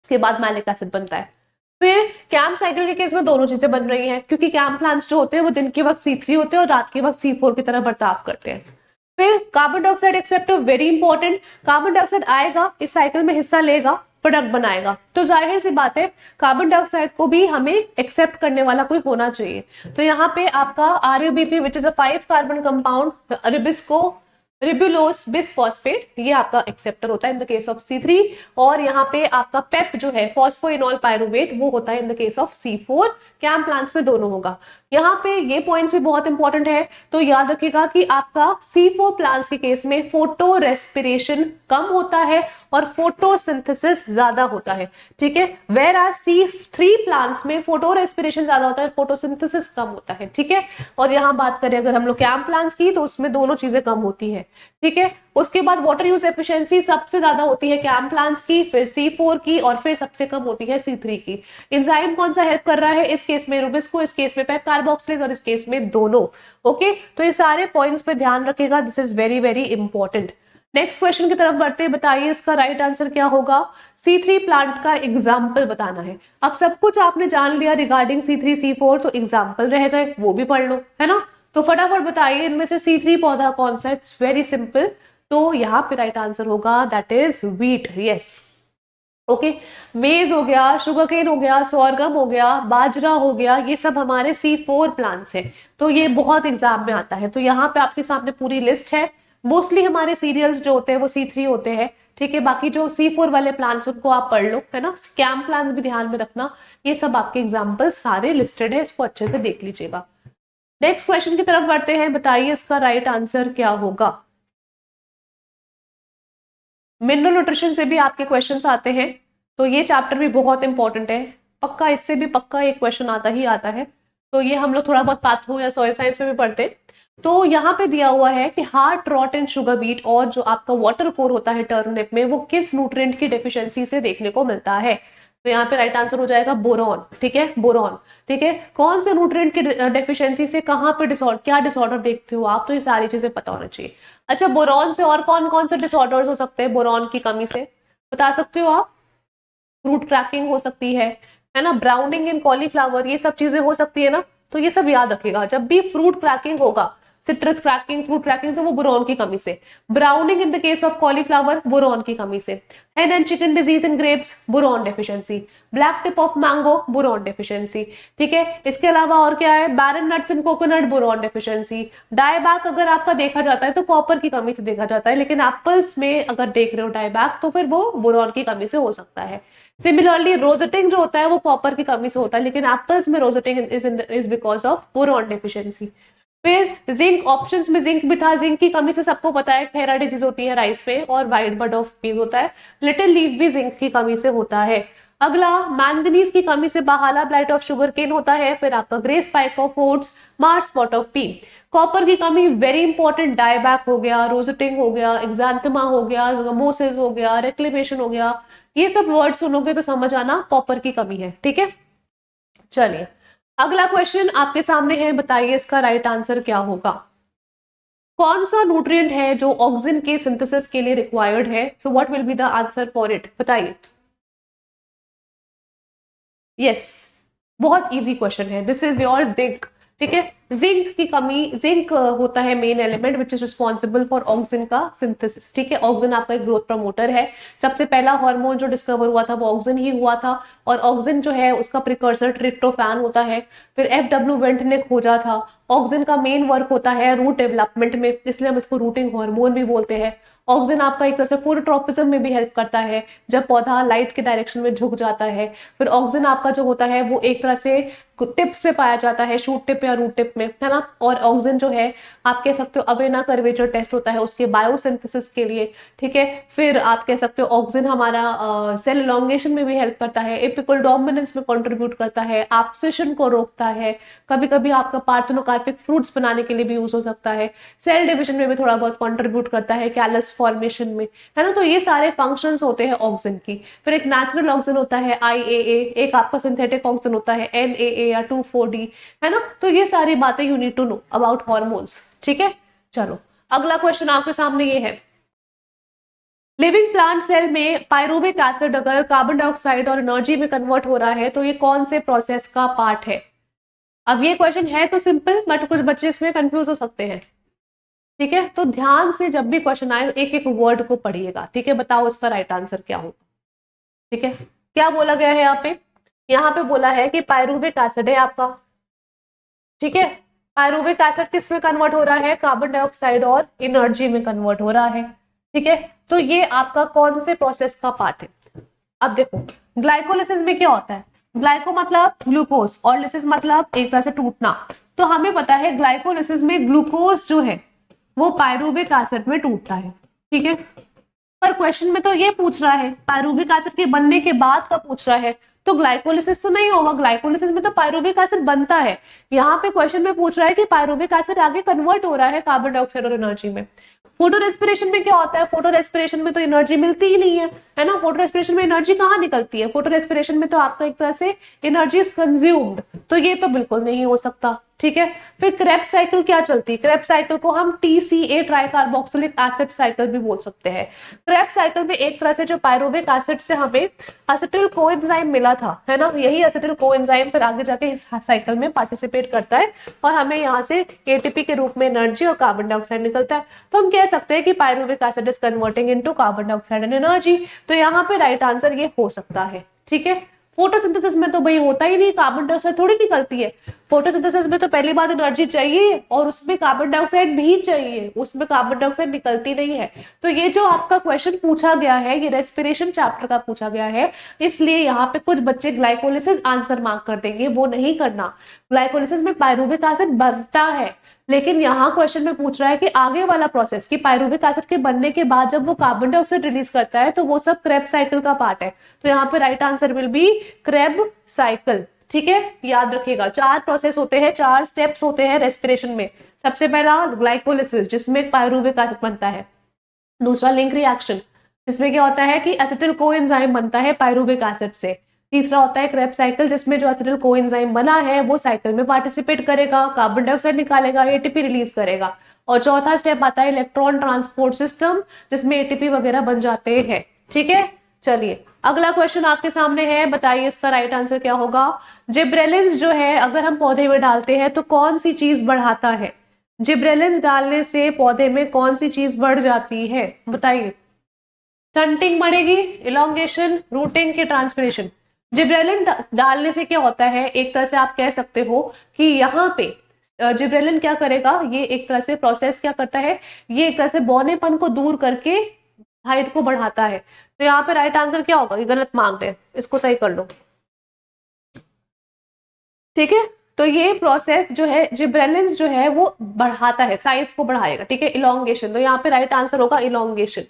उसके बाद मैलिक एसिड बनता है। फिर कैम साइकिल के केस में दोनों चीजें बन रही हैं, क्योंकि कैम प्लांट्स जो होते हैं वो दिन के वक्त C3 होते हैं और रात के वक्त C4 की तरह बर्ताव करते हैं। फिर carbon dioxide acceptor, very important, carbon dioxide आएगा इस साइकिल में हिस्सा लेगा, प्रोडक्ट बनाएगा, तो जाहिर सी बात है कार्बन डाइऑक्साइड को भी हमें एक्सेप्ट करने वाला कोई होना चाहिए। तो यहाँ पे आपका RUBP which is a 5 carbon compound rubisco ribulose bisphosphate, ये आपका एक्सेप्टर होता है in the case of C3, और यहाँ पे आपका पेप जो है फॉस्फोइनोल पायरुवेट वो होता है in the case of C4। CAM plants में दोनों होगा। यहाँ पे ये पॉइंट भी बहुत इंपॉर्टेंट है, तो याद रखिएगा कि आपका C4 प्लांट्स के केस में फोटो रेस्पिरेशन कम होता है और फोटोसिंथेसिस ज्यादा होता है। ठीक है, वेयर एज C3 प्लांट्स में फोटो रेस्पिरेशन ज्यादा होता है, फोटोसिंथेसिस कम होता है। ठीक है, और यहाँ बात करें अगर हम लोग कैम प्लांट्स की तो उसमें दोनों चीजें कम होती है। ठीक है। उसके बाद वाटर यूज एफिशिएंसी सबसे ज्यादा होती है कैम प्लांट्स की, फिर C4 की, और फिर सबसे कम होती है C3 की। एंजाइम कौन सा हेल्प कर रहा है? इस केस में रुबिस्को, इस केस में पेप कार्बोक्सिलेज, और इस केस में दोनों। ओके, तो ये सारे पॉइंट्स पे ध्यान रखिएगा, this is very very important. Next question की तरफ बढ़ते हैं, बताइए इसका राइट आंसर क्या होगा? C3 प्लांट का एग्जाम्पल बताना है। अब सब कुछ आपने जान लिया रिगार्डिंग C3 C4, तो एग्जाम्पल रह गए, वो भी पढ़ लो, है ना। तो फटाफट बताइए इनमें से C3 पौधा कौन सा है? It's very simple. तो यहाँ पे राइट आंसर होगा that is wheat. Yes, okay. मेज हो गया, शुगरकेन हो गया, सोरगम हो गया, बाजरा हो गया, ये सब हमारे C4 प्लांट्स हैं। तो ये बहुत एग्जाम में आता है। तो यहाँ पे आपके सामने पूरी लिस्ट है। मोस्टली हमारे सीरियल्स जो होते हैं वो C3 होते हैं, ठीक है। बाकी जो C4 वाले प्लांट्स उनको आप पढ़ लो, है ना। कैम प्लांट्स भी ध्यान में रखना। ये सब आपके एग्जाम्पल सारे लिस्टेड है, इसको अच्छे से देख लीजिएगा। नेक्स्ट क्वेश्चन की तरफ बढ़ते हैं, बताइए इसका राइट आंसर क्या होगा? मिनरल न्यूट्रिशन से भी आपके क्वेश्चंस आते हैं, तो ये चैप्टर भी बहुत इंपॉर्टेंट है। पक्का इससे भी पक्का एक क्वेश्चन आता ही आता है। तो ये हम लोग थोड़ा बहुत पाथो या सॉइल साइंस में भी पढ़ते हैं। तो यहाँ पे दिया हुआ है कि heart rot and sugar beet और जो आपका वाटर कोर होता है टर्निप में, वो किस न्यूट्रिएंट की डेफिशिएंसी से देखने को मिलता है? तो यहाँ पे राइट आंसर हो जाएगा बोरॉन, ठीक है, बोरॉन, ठीक है। कौन से न्यूट्रिएंट की डेफिशिएंसी से कहाँ पे डिसऑर्डर, क्या डिसऑर्डर देखते हो आप? तो ये सारी चीजें पता होना चाहिए। अच्छा, बोरॉन से और कौन कौन से डिसऑर्डर्स हो सकते हैं बोरॉन की कमी से, बता सकते हो आप? फ्रूट क्रैकिंग हो सकती है ना, ब्राउनिंग इन कॉलीफ्लावर, ये सब चीजें हो सकती है ना। तो ये सब याद रखेगा, जब भी फ्रूट क्रैकिंग होगा, सिट्रस क्रैकिंग, फ्रूट क्रैकिंग, तो वो बोरॉन की कमी से। Browning in the case of cauliflower, boron की कमी से। Head and chicken disease in grapes, boron deficiency. Black tip of mango, boron deficiency, ठीक है। इसके अलावा और क्या है? बैरन नट्स इन कोकोनट, बोरॉन डेफिशिएंसी। डायबैक अगर आपका देखा जाता है तो कॉपर की कमी से देखा जाता है, लेकिन एप्पल्स में अगर देख रहे हो डायबैक, तो फिर वो बोरॉन की कमी से हो सकता है। सिमिलरली रोजेटिंग जो होता है वो कॉपर की कमी से होता है, लेकिन एप्पल्स में rosetting is because of boron deficiency. फिर जिंक, ऑप्शंस में जिंक भी था, जिंक की कमी से सबको पता है खेरा डिजीज होती है राइस में, और वाइट बड ऑफ पीज होता है। लिटिल लीफ भी जिंक की कमी से होता है। अगला, मैंगनीज की कमी से बहाला ब्लाइट ऑफ शुगर केन होता है। फिर आपका grey spike of oats, Mars spot of P. Copper की कमी वेरी इंपॉर्टेंट, डायबैक हो गया, रोजेटिंग हो गया, एक्सांथमा हो गया, गमोसिस हो गया, रेक्लेमेशन हो गया, ये सब वर्ड सुनोगे तो समझ आना कॉपर की कमी है, ठीक है। चलिए अगला क्वेश्चन आपके सामने है, बताइए इसका राइट आंसर क्या होगा? कौन सा न्यूट्रिएंट है जो ऑक्सीजन के सिंथेसिस के लिए रिक्वायर्ड है? So what will be the answer for it, बताइए। यस, बहुत इजी क्वेश्चन है, दिस इज योर जिंक, ठीक है। जिंक की कमी, जिंक होता है main element which is responsible for oxygen का सिंथेसिस, ठीक है। ऑक्सीजन आपका एक ग्रोथ प्रमोटर है। सबसे पहला हार्मोन जो डिस्कवर हुआ था वो ऑक्सीजन ही हुआ था, और ऑक्सीजन जो है उसका प्रिकर्सर ट्रिप्टोफैन होता है। फिर FW वेंट ने खोजा था। ऑक्सीजन का मेन वर्क होता है रूट डेवलपमेंट में, इसलिए हम इसको रूटिंग हार्मोन भी बोलते हैं। ऑक्सीजन आपका एक तरह से फोटोट्रोपिज्म में भी हेल्प करता है, जब पौधा लाइट के डायरेक्शन में झुक जाता है। फिर ऑक्सीजन आपका जो होता है वो एक तरह से टिप्स पे पाया जाता है, शूट टिप या रूट टिप में, है ना। और ऑक्सीजन जो है आप कह सकते हो अवेना कर्वेचर टेस्ट होता है उसके बायोसिंथेसिस के लिए, ठीक है। फिर आप कह सकते हो ऑक्सीजन हमारा सेल इलॉन्गेशन में भी हेल्प करता है, एपिकल डोमिनेंस में कंट्रीब्यूट करता है, एब्सेशन को रोकता है, कभी कभी आपका पार्थेनोकार्पिक फ्रूट्स बनाने के लिए भी यूज हो सकता है, सेल डिविजन में भी थोड़ा बहुत कंट्रीब्यूट करता है, कैलस फॉर्मेशन में, है ना। तो ये सारे फंक्शंस होते हैं ऑक्सीजन की। फिर एक नेचुरल ऑक्सीजन होता है IAA, एक आपका सिंथेटिक ऑक्सीजन होता है NAA या 2,4-D, है ना। तो ये सारी बातें you need to know about hormones, ठीक है। चलो अगला क्वेश्चन आपके सामने ये है, लिविंग प्लांट सेल में पायरूविक एसिड अगर कार्बन डाइऑक्साइड और एनर्जी में कन्वर्ट हो रहा है तो ये कौन से प्रोसेस का पार्ट है? अब ये क्वेश्चन है तो सिंपल, बट कुछ बच्चे इसमें कंफ्यूज हो सकते हैं, ठीक है। तो ध्यान से जब भी क्वेश्चन आए एक एक वर्ड को पढ़िएगा, ठीक है। बताओ इसका राइट आंसर क्या होगा, ठीक है। क्या बोला गया है यहाँ पे बोला है कि पायरूविक एसिड है आपका, ठीक है। पायरूविक एसिड किस में कन्वर्ट हो रहा है? कार्बन डाइऑक्साइड और एनर्जी में कन्वर्ट हो रहा है, ठीक है। तो ये आपका कौन से प्रोसेस का पार्ट है? अब देखो ग्लाइकोलिसिस में क्या होता है, ग्लाइको मतलब ग्लूकोज और लिसिस मतलब एक तरह से टूटना। तो हमें पता है ग्लाइकोलिसिस में ग्लूकोज जो है वो पायरूविक एसिड में टूटता है, ठीक है। पर क्वेश्चन में तो ये पूछ रहा है पायरूविक एसिड के बनने के बाद का पूछ रहा है, तो ग्लाइकोलिसिस तो नहीं होगा, ग्लाइकोलिसिस में तो पायरुविक एसिड बनता है। यहाँ पे क्वेश्चन में पूछ रहा है कि पायरुविक एसिड आगे कन्वर्ट हो रहा है कार्बन डाइऑक्साइड और एनर्जी में। फोटो रेस्पिरेशन में क्या होता है, फोटो रेस्पिरेशन में तो एनर्जी मिलती ही नहीं है ना, फोटो रेस्पिरेशन में एनर्जी कहाँ निकलती है, फोटो रेस्पिरेशन में तो आपका एक तरह से एनर्जी इज कंज्यूम्ड, तो ये तो बिल्कुल नहीं हो सकता, ठीक है। फिर क्रेब्स साइकिल क्या चलती है, क्रेब्स साइकिल को हम TCA try carboxylic acid cycle भी बोल सकते हैं। क्रेब्स साइकिल में एक तरह से जो पायरुविक एसिड से हमें एसिटिल कोएंजाइम मिला था, है ना, यही एसिटिल कोएंजाइम फिर आगे जाके इस साइकिल में पार्टिसिपेट करता है और हमें यहाँ से ATP के रूप में एनर्जी और कार्बन डाइऑक्साइड निकलता है। तो हम कह सकते हैं कि pyruvic acid is converting into carbon dioxide and energy. तो यहाँ पे राइट आंसर ये हो सकता है, ठीक है। फोटोसिंथेसिस में तो भाई होता ही नहीं, कार्बन डाइऑक्साइड थोड़ी निकलती है। फोटोसिंथेसिस में तो पहली बात एनर्जी चाहिए और उसमें कार्बन डाइऑक्साइड भी चाहिए, उसमें कार्बन डाइऑक्साइड निकलती नहीं है। तो ये जो आपका क्वेश्चन पूछा गया है ये रेस्पिरेशन चैप्टर का पूछा गया है, इसलिए यहाँ पे कुछ बच्चे ग्लाइकोलिसिस आंसर मार्क कर देंगे, वो नहीं करना। ग्लाइकोलिसिस में पायरुविक एसिड बनता है, लेकिन यहाँ क्वेश्चन में पूछ रहा है कि आगे वाला प्रोसेस कि पायरुविक एसिड के बनने के बाद जब वो कार्बन डाइऑक्साइड रिलीज करता है तो वो सब क्रेब्स साइकिल का पार्ट है। तो यहाँ पे right answer will B Krebs cycle, ठीक है। याद रखिएगा 4 प्रोसेस होते हैं, 4 स्टेप्स होते हैं रेस्पिरेशन में। सबसे पहला ग्लाइकोलिसिस जिसमें पायरुविक एसिड बनता है, दूसरा लिंक रिएक्शन जिसमें क्या होता है कि एसिटिल कोएंजाइम बनता है पायरुविक एसिड से, तीसरा होता है क्रेब्स साइकिल जिसमें जो एसिटिल कोएंजाइम बना है वो साइकिल में पार्टिसिपेट करेगा, कार्बन डाइऑक्साइड निकालेगा, ATP रिलीज करेगा, और चौथा स्टेप आता है इलेक्ट्रॉन ट्रांसपोर्ट सिस्टम जिसमें ATP वगैरह बन जाते हैं, ठीक है। चलिए अगला क्वेश्चन आपके सामने है, बताइए इसका राइट आंसर क्या होगा। जिब्रेलिन्स जो है अगर हम पौधे में डालते हैं तो कौन सी चीज बढ़ाता है, जिब्रेलिन्स डालने से पौधे में कौन सी चीज बढ़ जाती है, बताइए। स्टंटिंग बढ़ेगी, इलॉन्गेशन, रूटिंग की ट्रांसपिरेशन। जिब्रेलिन डालने से क्या होता है, एक तरह से आप कह सकते हो कि यहाँ पे जिब्रेलिन क्या करेगा, ये एक तरह से प्रोसेस क्या करता है, ये एक तरह से बौनेपन को दूर करके हाइट को बढ़ाता है। तो यहाँ पे राइट आंसर क्या होगा, ये गलत मांगते हैं, इसको सही कर लो, ठीक है। तो ये प्रोसेस जो है जिब्रेलिन जो है वो बढ़ाता है, साइज को बढ़ाएगा, ठीक है, इलॉन्गेशन। तो यहाँ पे राइट आंसर होगा इलॉन्गेशन,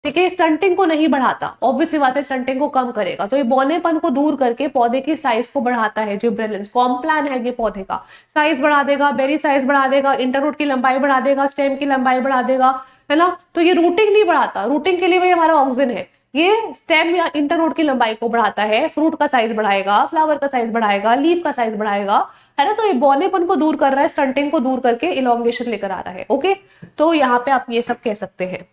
ठीक है। स्टंटिंग को नहीं बढ़ाता, ऑब्वियस सी बात है, स्टंटिंग को कम करेगा। तो ये बौनेपन को दूर करके पौधे की साइज को बढ़ाता है जिब्रेलिन्स। कॉम्प्लान है ये पौधे का, साइज बढ़ा देगा, बेरी साइज बढ़ा देगा, इंटररूट की लंबाई बढ़ा देगा, स्टेम की लंबाई बढ़ा देगा, है ना। तो ये रूटिंग नहीं बढ़ाता, रूटिंग के लिए भी हमारा ऑक्सीजन है, ये स्टेम या इंटररूट की लंबाई को बढ़ाता है, फ्रूट का साइज बढ़ाएगा, फ्लावर का साइज बढ़ाएगा, लीफ का साइज बढ़ाएगा, है ना। तो ये बौनेपन को दूर कर रहा है, स्टंटिंग को दूर करके इलॉन्गेशन लेकर आ रहा है, ओके। तो यहाँ पे आप ये सब कह सकते हैं।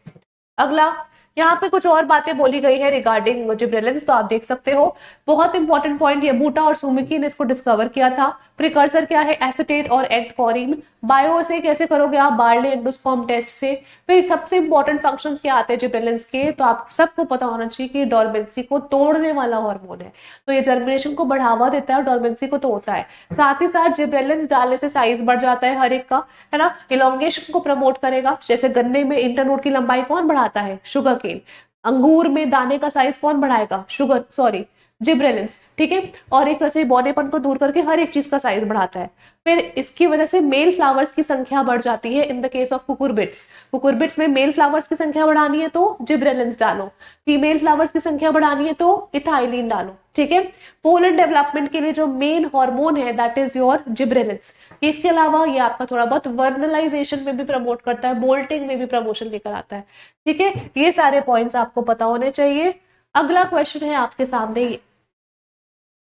अगला यहाँ पे कुछ और बातें बोली गई है रिगार्डिंग जिब्रेलिन्स, तो आप देख सकते हो। बहुत इंपॉर्टेंट पॉइंट, ये बूटा और सुमिकी ने इसको डिस्कवर किया था। प्रिकर्सर क्या है, एसिटेट और एडकोरिन। बायो से कैसे करोगे आप, बार्ले एंडोस्पर्म टेस्ट से। फिर सबसे इंपॉर्टेंट फंक्शंस क्या आते हैं जिब्रेलिन्स के, तो आप सबको पता होना चाहिए कि डॉर्मेंसी को तोड़ने वाला हार्मोन है, तो ये जर्मिनेशन को बढ़ावा देता है और डॉर्मेंसी को तोड़ता है। साथ ही साथ जिब्रेलिन्स डालने से साइज बढ़ जाता है हर एक का, है ना। इलॉन्गेशन को प्रमोट करेगा, जैसे गन्ने में इंटरनोड की लंबाई कौन बढ़ाता है, शुगर केन। अंगूर में दाने का साइज कौन बढ़ाएगा, जिब्रेलिन्स, ठीक है। और एक तरह से बौनेपन को दूर करके हर एक चीज का साइज बढ़ाता है। फिर इसकी वजह से मेल फ्लावर्स की संख्या बढ़ जाती है in the case of cucurbits. Cucurbits में मेल फ्लावर्स की संख्या बढ़ानी है तो जिब्रेलिन्स डालो, फीमेल फ्लावर्स की संख्या बढ़ानी है तो इथाइलिन डालो, ठीक है। पोलन डेवलपमेंट के लिए जो मेन हार्मोन है दैट इज योर जिब्रेलिन्स। इसके अलावा ये आपका थोड़ा बहुत वर्नलाइजेशन में भी प्रमोट करता है, बोल्टिंग में भी प्रमोशन लेकर आता है, ठीक है। ये सारे पॉइंट्स आपको पता होने चाहिए। अगला क्वेश्चन है आपके सामने ये,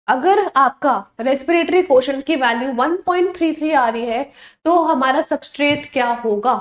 अगर आपका रेस्पिरेटरी कोशेंट की वैल्यू 1.33 आ रही है तो हमारा सबस्ट्रेट क्या होगा।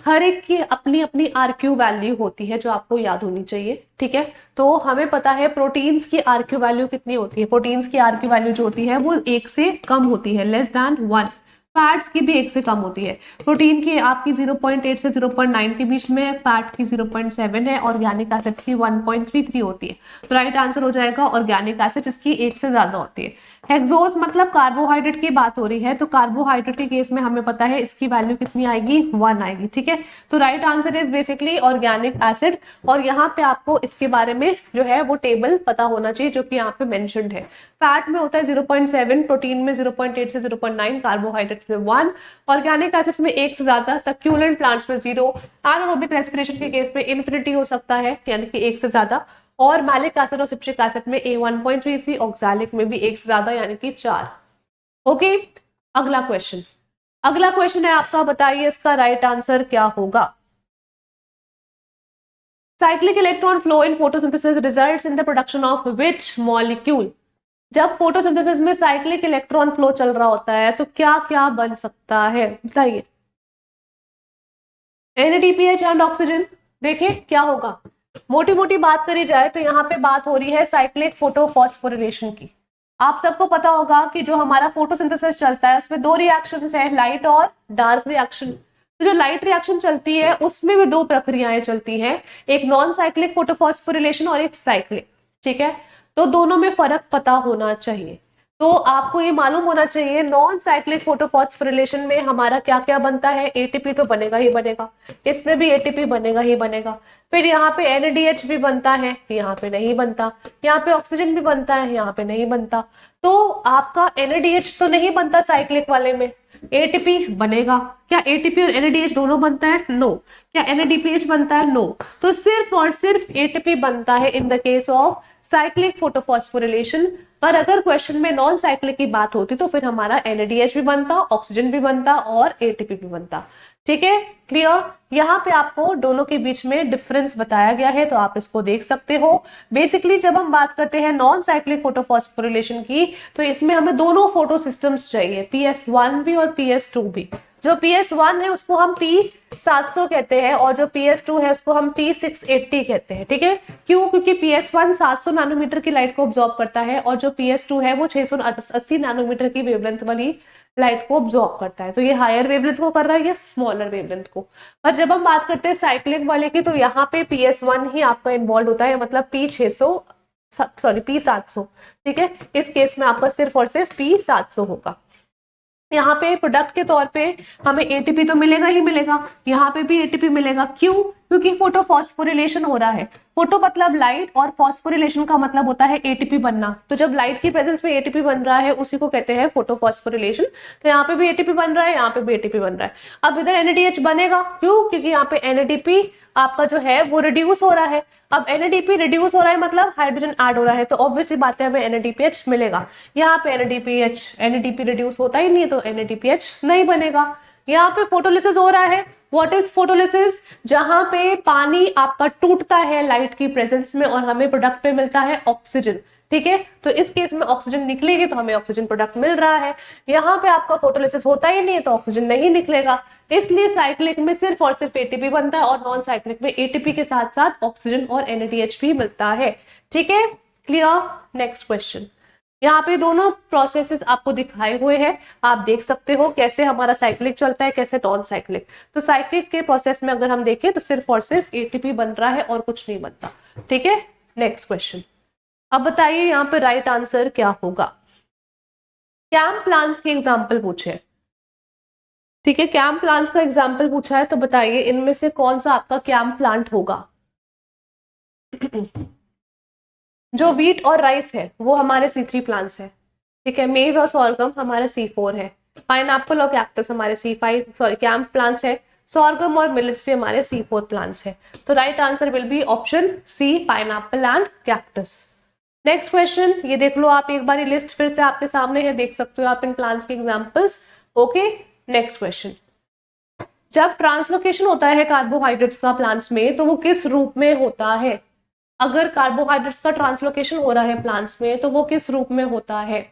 हर एक की अपनी अपनी RQ वैल्यू होती है जो आपको याद होनी चाहिए, ठीक है। तो हमें पता है प्रोटीन्स की RQ वैल्यू कितनी होती है, प्रोटीन्स की RQ वैल्यू जो होती है वो 1 से कम होती है, लेस देन 1। फैट्स की भी 1 से कम होती है। प्रोटीन की आपकी 0.8 से 0.9 के बीच में, फैट की 0.7 है, ऑर्गेनिक एसिड्स की 1.33 होती है। तो राइट आंसर हो जाएगा ऑर्गेनिक एसिड, इसकी 1 से ज्यादा होती है। हेक्सोस मतलब कार्बोहाइड्रेट की बात हो रही है, तो कार्बोहाइड्रेट के केस में हमें पता है इसकी वैल्यू कितनी आएगी, 1 आएगी, ठीक है। तो right answer is basically organic acid. और यहाँ पे आपको इसके बारे में जो है वो टेबल पता होना चाहिए जो कि यहाँ पे मेंशन्ड है। फैट में होता है 0.7, प्रोटीन में 0.8 से 0.9, कार्बोहाइड्रेट में 1, ऑर्गेनिक एसिड्स में 1 से ज्यादा, सक्यूलेंट प्लांट्स में 0, एनारोबिक रेस्पिरेशन के केस में इन्फिनिटी हो सकता है यानी कि 1 से ज्यादा, और मैलिक एसिड और सिट्रिक एसिड में A1.33, ऑक्सैलिक में भी एक से ज्यादा यानी कि 4। ओके, अगला क्वेश्चन, अगला क्वेश्चन है आपका, बताइए इसका राइट आंसर क्या होगा। Cyclic electron flow in photosynthesis results in the production of which molecule. जब फोटोसिंथेसिस में साइक्लिक इलेक्ट्रॉन फ्लो चल रहा होता है तो क्या क्या बन सकता है, बताइए। NADPH and oxygen. देखिए क्या होगा, मोटी मोटी बात करी जाए तो यहाँ पे बात हो रही है साइक्लिक फोटोफॉस्फोरिलेशन की। आप सबको पता होगा कि जो हमारा फोटोसिंथेसिस चलता है उसमें दो रिएक्शंस है, लाइट और डार्क रिएक्शन। तो जो लाइट रिएक्शन चलती है उसमें भी दो प्रक्रियाएं चलती हैं, एक नॉन साइक्लिक फोटोफॉस्फोरिलेशन और एक साइक्लिक। ठीक है, तो दोनों में फर्क पता होना चाहिए। तो आपको ये मालूम होना चाहिए नॉन साइक्लिक फोटोफॉस्फोरिलेशन में हमारा क्या क्या बनता है। एटीपी तो बनेगा ही बनेगा, इसमें भी एटीपी बनेगा ही बनेगा। फिर यहाँ पे NADH भी बनता है, यहाँ पे नहीं बनता। यहाँ पे ऑक्सीजन भी बनता है, यहाँ पे नहीं बनता। तो आपका NADH तो नहीं बनता साइक्लिक वाले में, एटीपी बनेगा। क्या एटीपी और NADH दोनों बनता है? नो। क्या NADPH बनता है? नो। तो सिर्फ और सिर्फ एटीपी बनता है in the case of cyclic photophosphorylation. पर अगर क्वेश्चन में नॉन साइक्लिक की बात होती तो फिर हमारा NADH भी बनता, ऑक्सीजन भी बनता और एटीपी भी बनता। ठीक है, क्लियर। यहाँ पे आपको दोनों के बीच में डिफरेंस बताया गया है तो आप इसको देख सकते हो। बेसिकली जब हम बात करते हैं नॉन साइक्लिक फोटोफॉस्फोरिलेशन की तो इसमें हमें दोनों फोटो सिस्टम्स चाहिए, PS1 भी और PS2 भी। जो PS1 है उसको हम P700 कहते हैं और जो PS2 है उसको हम P680 कहते हैं। ठीक है, क्यों? क्योंकि PS1 700 नैनोमीटर की लाइट को ऑब्जॉर्व करता है और जो PS2 है वो 680 नैनोमीटर की वेवलेंथ वाली लाइट को ऑब्जॉर्व करता है। तो ये हायर वेवलेंथ को कर रहा है, ये स्मॉलर वेवलेंथ को। पर जब हम बात करते हैं साइक्लिक वाले की तो यहाँ पे PS1 ही आपका इन्वॉल्व होता है, मतलब P700। ठीक है, इस केस में आपका सिर्फ और सिर्फ P700 होगा। यहाँ पे प्रोडक्ट के तौर पे हमें एटीपी तो मिलेगा ही मिलेगा, यहाँ पे भी एटीपी मिलेगा। क्यों? क्योंकि फोटोफॉस्फोरिलेशन हो रहा है। फोटो मतलब लाइट और फॉस्फोरिलेशन का मतलब होता है एटीपी बनना। तो जब लाइट की प्रेजेंस में एटीपी बन रहा है उसी को कहते हैं फोटोफॉस्फोरिलेशन। तो यहाँ पे भी एटीपी बन रहा है, यहाँ पे भी एटीपी बन रहा है। अब इधर NADH बनेगा, क्यों? क्योंकि यहाँ पे NADP आपका जो है वो रिड्यूस हो रहा है। अब NADP रिड्यूस हो रहा है मतलब हाइड्रोजन ऐड हो रहा है, तो ऑब्वियसली बात है हमें NADPH मिलेगा। यहाँ पे NADP रिड्यूस होता ही नहीं है तो NADPH नहीं बनेगा। यहाँ पे फोटोलिसिस हो रहा है। What is photolysis? जहां पे पानी आपका टूटता है लाइट की प्रेजेंस में और हमें प्रोडक्ट पे मिलता है ऑक्सीजन। ठीक है, तो इस केस में ऑक्सीजन निकलेगी तो हमें ऑक्सीजन प्रोडक्ट मिल रहा है। यहाँ पे आपका फोटोलिसिस होता ही नहीं है तो ऑक्सीजन नहीं निकलेगा। इसलिए साइक्लिक में सिर्फ और सिर्फ एटीपी बनता है और नॉन साइक्लिक में एटीपी के साथ साथ ऑक्सीजन और NADH भी मिलता है। ठीक है, क्लियर। नेक्स्ट क्वेश्चन, यहाँ पे दोनों प्रोसेसेस आपको दिखाए हुए हैं, आप देख सकते हो कैसे हमारा साइक्लिक चलता है, कैसे नॉन साइक्लिक। तो साइक्लिक के प्रोसेस में अगर हम देखें तो सिर्फ और सिर्फ एटीपी बन रहा है और कुछ नहीं बनता। ठीक है, नेक्स्ट क्वेश्चन। अब बताइए यहाँ पे राइट आंसर क्या होगा। कैम्प प्लांट्स की एग्जाम्पल पूछे। ठीक है, कैम्प प्लांट्स का एग्जाम्पल पूछा है तो बताइए इनमें से कौन सा आपका कैम्प प्लांट होगा। जो वीट और राइस है वो हमारे C3 प्लांट्स है। ठीक है, मेज और सॉर्गम हमारे C4 है। पाइनएप्पल और कैक्टस हमारे कैम्प प्लांट्स है। सॉर्गम और मिलेट्स भी हमारे C4 प्लांट्स है। तो right answer will be option C, pineapple and cactus. Next question, ये देख लो आप एक बार लिस्ट फिर से आपके सामने है, देख सकते हो आप इन प्लांट्स के एग्जांपल्स। ओके, नेक्स्ट क्वेश्चन, जब ट्रांसलोकेशन होता है कार्बोहाइड्रेट्स का प्लांट्स में तो वो किस रूप में होता है। अगर कार्बोहाइड्रेट्स का ट्रांसलोकेशन हो रहा है प्लांट्स में तो वो किस रूप में होता है।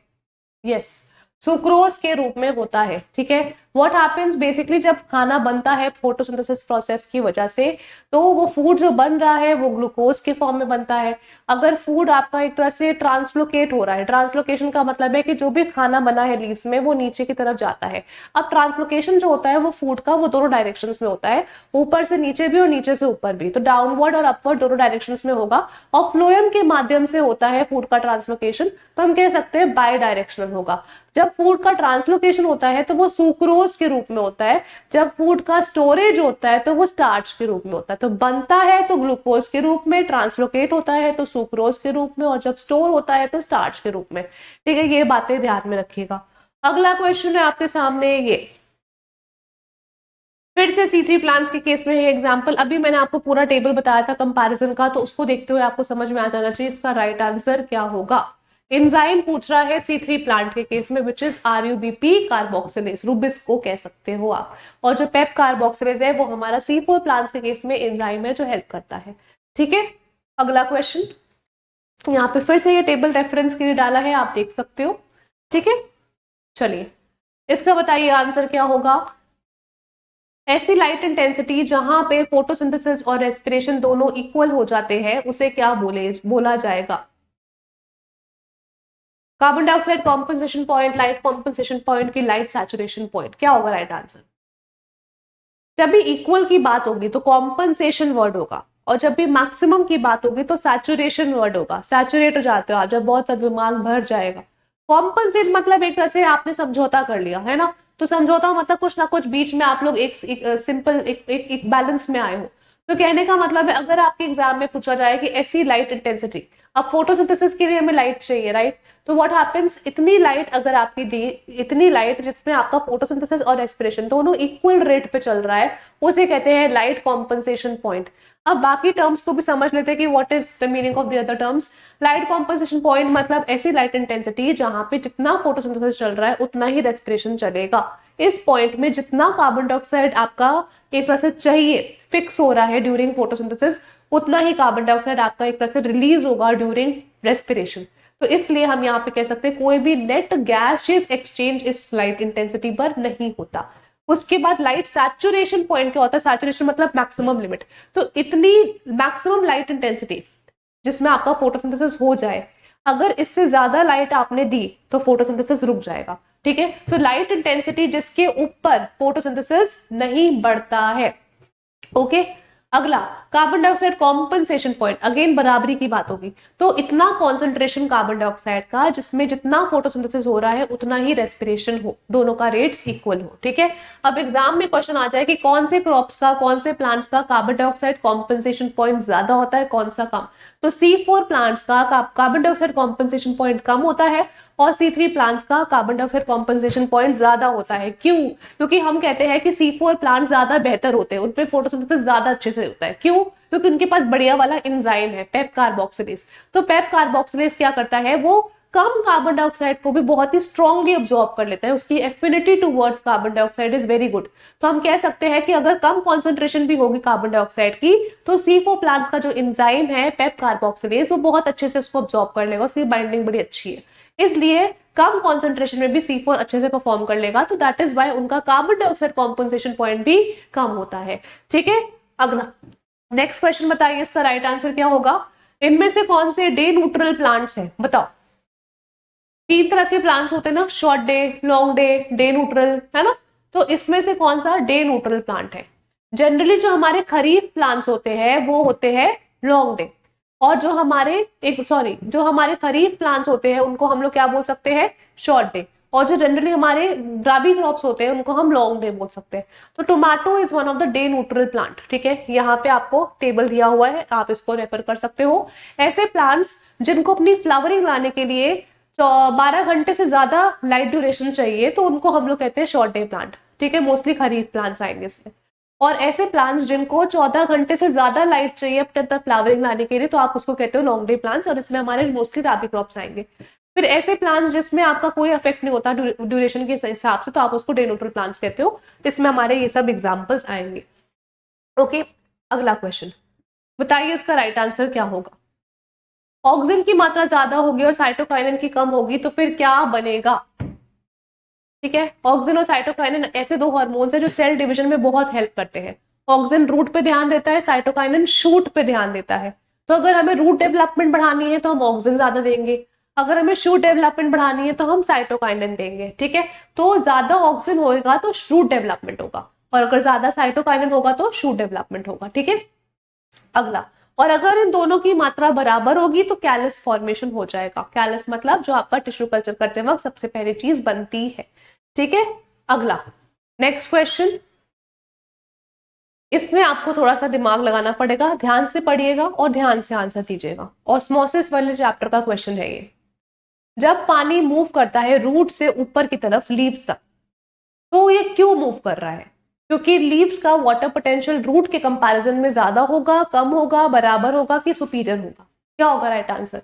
यस, सुक्रोज के रूप में होता है। ठीक है, व्हाट हैपेंस बेसिकली जब खाना बनता है फोटोसिंथेसिस प्रोसेस की वजह से तो वो फूड जो बन रहा है वो ग्लूकोज के फॉर्म में बनता है। अगर फूड आपका एक तरह से ट्रांसलोकेट हो रहा है, ट्रांसलोकेशन का मतलब है कि जो भी खाना बना है लीव्स में वो नीचे की तरफ जाता है। अब ट्रांसलोकेशन जो होता है वो फूड का वो दोनों डायरेक्शंस में होता है, ऊपर से नीचे भी और नीचे से ऊपर भी, तो डाउनवर्ड और अपवर्ड दोनों डायरेक्शंस में होगा। और फ्लोएम के माध्यम से होता है फूड का ट्रांसलोकेशन, तो हम कह सकते हैं बाय डायरेक्शनल होगा। जब फूड का ट्रांसलोकेशन होता है तो वो सुक्रोज के रूप में होता है। जब फूड का स्टोरेज होता है तो वो स्टार्च के रूप में होता है। तो बनता है तो ग्लूकोज के रूप में, ट्रांसलोकेट होता है तो सुक्रोज के रूप में, और जब स्टोर होता है तो स्टार्च के रूप में। ठीक है, ये बातें ध्यान में रखिएगा। अगला क्वेश्चन है आपके सामने ये, फिर से C3 प्लांट्स के केस में है एग्जांपल, अभी मैंने आपको पूरा टेबल बताया था कंपैरिजन का, तो उसको देखते हुए आपको समझ में आ जाना चाहिए इसका राइट आंसर क्या होगा। एंजाइम पूछ रहा है C3 प्लांट के केस में which is RUBP carboxylase, Rubisco कह सकते हो आप, और जो पेप कार्बोक्सिलेज है वो हमारा C4 प्लांट्स के केस में एंजाइम है जो हेल्प करता है। ठीक है, अगला क्वेश्चन यहाँ पे फिर से ये टेबल रेफरेंस के लिए डाला है, आप देख सकते हो। ठीक है, चलिए इसका बताइए आंसर क्या होगा। ऐसी लाइट इंटेंसिटी जहां पे फोटोसिंथेसिस और रेस्पिरेशन दोनों इक्वल हो जाते हैं उसे क्या बोला जाएगा। Carbon dioxide compensation point, light compensation point की लाइट सैचुरेशन पॉइंट, क्या होगा राइट आंसर। जब भी इक्वल की बात होगी तो कॉम्पनसेशन वर्ड होगा, और जब भी मैक्सिमम की बात होगी तो सैचुरेशन वर्ड होगा। सैचुरेट हो जाते हो आप जब बहुत दिमाग भर जाएगा। कॉम्पनसेट मतलब एक तरह से आपने समझौता कर लिया है ना, तो समझौता मतलब कुछ ना कुछ बीच में आप लोग एक सिंपल एक बैलेंस में आए हो। तो कहने का मतलब है अगर आपके एग्जाम में पूछा जाए कि ऐसी लाइट इंटेंसिटी, अब फोटोसिंथेसिस के लिए हमें लाइट चाहिए राइट, तो व्हाट हैपेंस, इतनी लाइट अगर आपकी दी, इतनी लाइट जिसमें आपका फोटोसिंथेसिस और रेस्पिरेशन दोनों इक्वल रेट पे चल रहा है, उसे कहते हैं लाइट कॉम्पनसेशन पॉइंट। अब बाकी टर्म्स को भी समझ लेते हैं कि what is the meaning of the other terms. Light compensation point मतलब ऐसी लाइट इंटेंसिटी जहां पे जितना फोटोसिंथेसिस चल रहा है उतना ही रेस्पिरेशन चलेगा। इस पॉइंट में जितना कार्बन डाइऑक्साइड आपका एक तरह से चाहिए फिक्स हो रहा है ड्यूरिंग फोटोसिंथेसिस, उतना ही कार्बन डाइऑक्साइड आपका एक तरह से रिलीज होगा ड्यूरिंग रेस्पिरेशन। तो इसलिए हम यहाँ पे कह सकते हैं कोई भी नेट गैसियस एक्सचेंज इस लाइट इंटेंसिटी पर नहीं होता। उसके बाद लाइट सैचुरेशन पॉइंट क्या होता है, सैचुरेशन मतलब मैक्सिमम लिमिट। तो इतनी मैक्सिमम लाइट इंटेंसिटी जिसमें आपका फोटोसिंथेसिस हो जाए, अगर इससे ज्यादा लाइट आपने दी तो फोटोसिंथेसिस रुक जाएगा। ठीक है, तो लाइट इंटेंसिटी जिसके ऊपर फोटोसिंथेसिस नहीं बढ़ता है। ओके, अगला carbon dioxide compensation point, again बराबरी की बात होगी। तो इतना कॉन्सेंट्रेशन कार्बन डाइऑक्साइड का जिसमें जितना फोटोसिंथेसिस हो रहा है उतना ही रेस्पिरेशन हो, दोनों का रेट्स इक्वल हो। ठीक है, अब एग्जाम में क्वेश्चन आ जाए कि कौन से क्रॉप्स का, कौन से प्लांट्स का कार्बन डाइऑक्साइड कॉम्पनसेशन पॉइंट ज्यादा होता है, कौन सा कम। तो C4 प्लांट्स का कार्बन डाइऑक्साइड कॉम्पनसेशन पॉइंट कम होता है और C3 प्लांट्स का कार्बन डाइऑक्साइड कॉम्पनसेशन पॉइंट ज्यादा होता है। क्यों? क्योंकि हम कहते हैं कि C4 प्लांट ज्यादा बेहतर होते हैं, उनपे फोटोसिंथेसिस ज्यादा अच्छे से होता है। क्यों? क्योंकि उनके पास बढ़िया वाला एंजाइम है पेप कार्बोक्सिलेज। तो पेप कार्बोक्सिलेज क्या करता है, वो कम कार्बन डाइऑक्साइड को भी बहुत ही स्ट्रांगली अब्सॉर्ब कर लेता है, उसकी affinity towards carbon dioxide is very good. तो हम कह सकते हैं कि अगर कम कॉन्सेंट्रेशन भी होगी कार्बन डाइऑक्साइड की तो C4 प्लांट्स का जो एंजाइम है पेप कार्बोक्सिलेज वो बहुत अच्छे से उसको अब्सॉर्ब कर लेगा, उसकी बाइंडिंग बड़ी अच्छी है, इसलिए कम कॉन्सेंट्रेशन में भी C4 अच्छे से परफॉर्म कर लेगा। तो दैट इज वाई उनका कार्बन डाइऑक्साइड कॉम्पनसेशन पॉइंट भी कम होता है। ठीक है, अगला नेक्स्ट क्वेश्चन बताइए इसका राइट आंसर क्या होगा। इनमें से कौन से डे न्यूट्रल प्लांट्स हैं, बताओ। 3 तरह के प्लांट्स होते हैं ना, short day, long day, day neutral, है ना। तो इसमें से कौन सा डे न्यूट्रल प्लांट है। जनरली जो हमारे खरीफ प्लांट्स होते हैं वो होते हैं लॉन्ग डे, और जो हमारे खरीफ प्लांट्स होते हैं उनको हम लोग क्या बोल सकते हैं, शॉर्ट डे। और जो जनरली हमारे राबी क्रॉप्स होते हैं उनको हम लॉन्ग डे बोल सकते हैं। तो tomato is one of the day neutral plant. ठीक है, यहाँ पे आपको टेबल दिया हुआ है, आप इसको रेफर कर सकते हो। ऐसे प्लांट्स जिनको अपनी फ्लावरिंग लाने के लिए 12 घंटे से ज्यादा लाइट ड्यूरेशन चाहिए तो उनको हम लोग कहते हैं शॉर्ट डे प्लांट। ठीक है, मोस्टली खरीफ प्लांट्स आएंगे इसमें। और ऐसे प्लांट्स जिनको 14 घंटे से ज्यादा लाइट चाहिए अपने तक फ्लावरिंग लाने के लिए तो आप उसको कहते हो लॉन्ग डे प्लांट्स, और इसमें हमारे मोस्टली राबी क्रॉप्स आएंगे। फिर ऐसे प्लांट्स जिसमें आपका कोई इफेक्ट नहीं होता ड्यूरेशन के हिसाब से तो आप उसको डे न्यूट्रल प्लांट्स कहते हो। इसमें हमारे ये सब एग्जांपल्स आएंगे। ओके, अगला क्वेश्चन बताइए इसका राइट आंसर क्या होगा। ऑक्सीजन की मात्रा ज्यादा होगी और साइटोकाइनिन की कम होगी तो फिर क्या बनेगा। ठीक है, ऑक्सीजन और साइटोकाइनिन ऐसे 2 हार्मोन्स हैं जो सेल डिवीजन में बहुत हेल्प करते हैं। ऑक्सीजन रूट पे ध्यान देता है, साइटोकाइनिन शूट पे ध्यान देता है। तो अगर हमें रूट डेवलपमेंट बढ़ानी है तो हम ऑक्सीजन ज्यादा देंगे, अगर हमें शूट डेवलपमेंट बढ़ानी है तो हम साइटोकाइनिन देंगे। ठीक है, तो ज्यादा ऑक्सीजन होगा तो शूट डेवलपमेंट होगा, और अगर ज्यादा साइटोकाइनिन होगा तो शूट डेवलपमेंट होगा। ठीक है, अगला, और अगर इन दोनों की मात्रा बराबर होगी तो कैलस फॉर्मेशन हो जाएगा। कैलस मतलब जो आपका टिश्यू कल्चर करते वक्त सबसे पहली चीज बनती है। ठीक है, अगला नेक्स्ट क्वेश्चन, इसमें आपको थोड़ा सा दिमाग लगाना पड़ेगा, ध्यान से पढ़िएगा और ध्यान से आंसर दीजिएगा। ऑस्मोसिस वाले चैप्टर का क्वेश्चन है ये। जब पानी मूव करता है रूट से ऊपर की तरफ लीव्स तक, तो ये क्यों मूव कर रहा है। क्योंकि लीव्स का वाटर पोटेंशियल रूट के कंपैरिजन में ज्यादा होगा, कम होगा, बराबर होगा कि सुपीरियर होगा? क्या होगा राइट आंसर?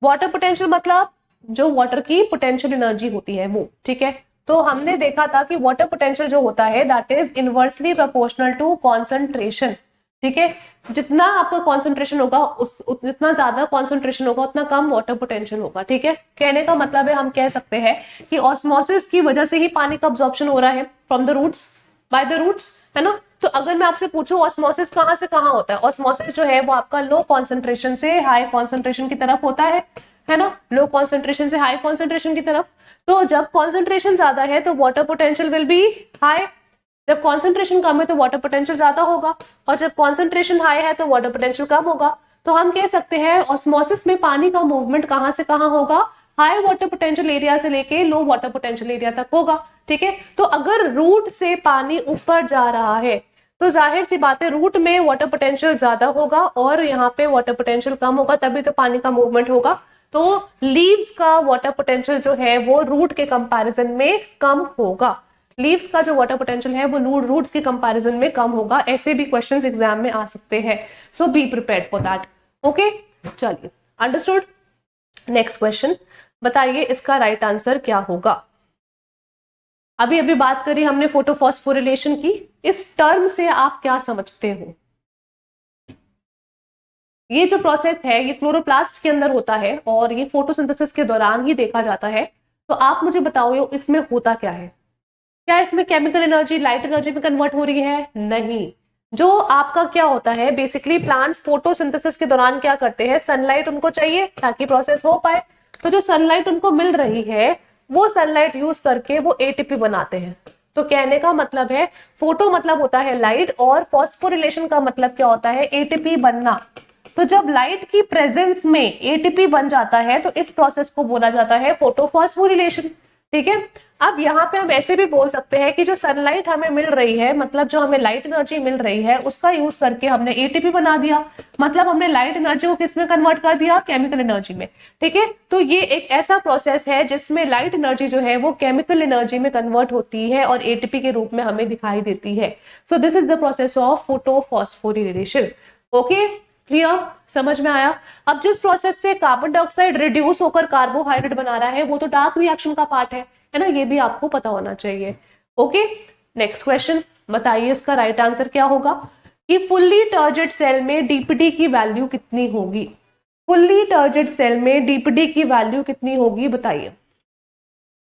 वाटर पोटेंशियल मतलब जो वाटर की पोटेंशियल एनर्जी होती है वो, ठीक है। तो हमने देखा था कि वाटर पोटेंशियल जो होता है that is inversely proportional to concentration, ठीक है। जितना आपका कॉन्सेंट्रेशन होगा जितना ज्यादा कॉन्सेंट्रेशन होगा उतना कम वाटर पोटेंशियल होगा, ठीक है। कहने का मतलब है हम कह सकते हैं कि ऑस्मोसिस की वजह से ही पानी का अब्जॉर्प्शन हो रहा है from the roots, by the roots, है ना। तो अगर मैं आपसे पूछूं ऑस्मोसिस कहां से कहां होता है, ऑस्मोसिस जो है वो आपका लो कॉन्सेंट्रेशन से हाई कॉन्सेंट्रेशन की तरफ होता है ना, लो कॉन्सेंट्रेशन से हाई कॉन्सेंट्रेशन की तरफ। तो जब कॉन्सेंट्रेशन ज्यादा है तो water potential will be high, जब कॉन्सेंट्रेशन कम है तो वाटर पोटेंशियल ज्यादा होगा, और जब कॉन्सेंट्रेशन हाई है तो वाटर पोटेंशियल कम होगा। तो हम कह सकते हैं ऑस्मोसिस में पानी का मूवमेंट कहां से कहां होगा, हाई वाटर पोटेंशियल एरिया से लेके लो वाटर पोटेंशियल एरिया तक होगा, ठीक है। तो अगर रूट से पानी ऊपर जा रहा है तो जाहिर सी बात है रूट में वाटर पोटेंशियल ज्यादा होगा और यहाँ पे वाटर पोटेंशियल कम होगा, तभी तो पानी का मूवमेंट होगा। तो लीव्स का वाटर पोटेंशियल जो है वो रूट के कंपैरिजन में कम होगा, लीव्स का जो वाटर पोटेंशियल है वो रूट्स के कंपैरिजन में कम होगा। ऐसे भी क्वेश्चंस एग्जाम में आ सकते हैं, so be prepared for that. Okay, चलिए, अंडरस्टूड। नेक्स्ट क्वेश्चन, बताइए इसका राइट आंसर क्या होगा। अभी अभी बात करी हमने फोटोफॉस्फोरिलेशन की, इस टर्म से आप क्या समझते हो? ये जो प्रोसेस है ये क्लोरोप्लास्ट के अंदर होता है और ये फोटोसिंथेसिस के दौरान ही देखा जाता है। तो आप मुझे बताओ इसमें होता क्या है? क्या इसमें केमिकल एनर्जी लाइट एनर्जी में कन्वर्ट हो रही है? नहीं। जो आपका क्या होता है बेसिकली प्लांट्स फोटोसिंथेसिस के दौरान क्या करते हैं, सनलाइट उनको चाहिए ताकि प्रोसेस हो पाए। तो जो सनलाइट उनको मिल रही है वो सनलाइट यूज करके वो एटीपी बनाते हैं। तो कहने का मतलब है फोटो मतलब होता है लाइट और फॉस्फोरिलेशन का मतलब क्या होता है, एटीपी बनना। तो जब लाइट की प्रेजेंस में एटीपी बन जाता है तो इस प्रोसेस को बोला जाता है फोटोफॉस्फोरिलेशन, ठीक है। अब यहाँ पे हम ऐसे भी बोल सकते हैं कि जो सनलाइट हमें मिल रही है, मतलब जो हमें लाइट एनर्जी मिल रही है उसका यूज करके हमने एटीपी बना दिया, मतलब हमने लाइट एनर्जी को किस में कन्वर्ट कर दिया, केमिकल एनर्जी में, ठीक है। तो ये एक ऐसा प्रोसेस है जिसमें लाइट एनर्जी जो है वो केमिकल एनर्जी में कन्वर्ट होती है और एटीपी के रूप में हमें दिखाई देती है। So this is the process of photophosphorylation. Okay, clear, समझ में आया? अब जिस प्रोसेस से कार्बन डाइऑक्साइड रिड्यूस होकर कार्बोहाइड्रेट बना रहा है वो तो डार्क रिएक्शन का पार्ट है ना, ये भी आपको पता होना चाहिए। ओके, नेक्स्ट क्वेश्चन, बताइए इसका राइट आंसर क्या होगा कि फुल्ली टर्जिड सेल में डीपीटी की वैल्यू कितनी होगी? फुल्ली टर्जिड सेल में डीपीटी की वैल्यू कितनी होगी बताइए।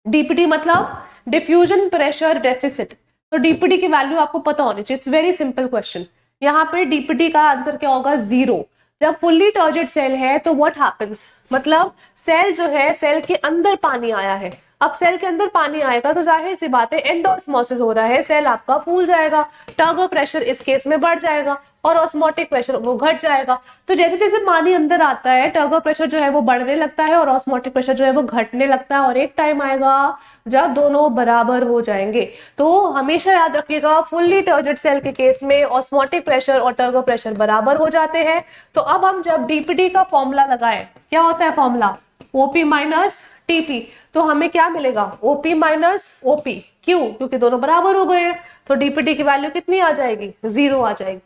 डीपीटी मतलब डिफ्यूजन प्रेशर डेफिसिट, तो डीपीटी की वैल्यू आपको पता होनी चाहिए। It's very simple question. यहाँ पे डीपीटी का आंसर क्या होगा, 0। जब फुल्ली टर्जिड सेल है तो व्हाट हैपेंस, मतलब सेल जो है सेल के अंदर पानी आया है। अब सेल के अंदर पानी आएगा तो जाहिर सी बात है एंडोस्मोसिस हो रहा है, सेल आपका फूल जाएगा, टर्बो प्रेशर इस केस में बढ़ जाएगा और ऑस्मोटिक प्रेशर वो घट जाएगा। तो जैसे जैसे पानी अंदर आता है टर्बो प्रेशर जो है वो बढ़ने लगता है और ऑस्मोटिक प्रेशर जो है वो घटने लगता है और एक टाइम आएगा जब दोनों बराबर हो जाएंगे। तो हमेशा याद रखिएगा फुल्ली टर्जिड सेल के केस में ऑस्मोटिक प्रेशर और टर्बो प्रेशर बराबर हो जाते हैं। तो अब हम जब डीपीटी का फॉर्मूला लगाए, क्या होता है फॉर्मूला, ओपी माइनस टीपी, तो हमें क्या मिलेगा, ओपी माइनस ओपी। क्यों? क्योंकि दोनों बराबर हो गए हैं। तो डीपीटी की वैल्यू कितनी आ जाएगी, 0 आ जाएगी।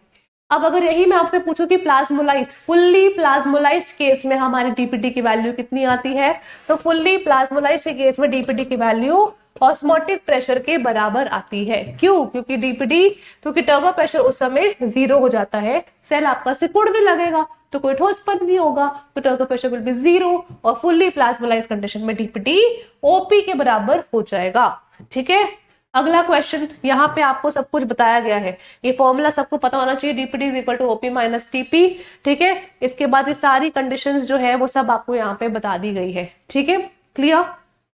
अब अगर यही मैं आपसे पूछूं कि प्लाज्मोलाइज्ड, फुल्ली प्लाज्मोलाइज्ड केस में हमारी डीपीटी की वैल्यू कितनी आती है, तो फुल्ली प्लाज्मोलाइज्ड के केस में डीपीटी की वैल्यू ऑस्मोटिक प्रेशर के बराबर आती है। क्यों? क्योंकि टर्बो प्रेशर उस समय 0 हो जाता है, सेल आपका सिकुड़ भी लगेगा तो कोई ठोसपन नहीं होगा, तो टर्बो प्रेशर विल बी 0 और फुल्ली प्लाज्मोलाइज्ड कंडीशन में डीपीटी ओपी के बराबर हो जाएगा, ठीक है। अगला क्वेश्चन, यहाँ पे आपको सब कुछ बताया गया है, ये फॉर्मूला सबको पता होना चाहिए, DPT is equal to OP minus TP, ठीक है। इसके बाद ये सारी कंडीशंस जो है वो सब आपको यहाँ पे बता दी गई है, ठीक है, क्लियर।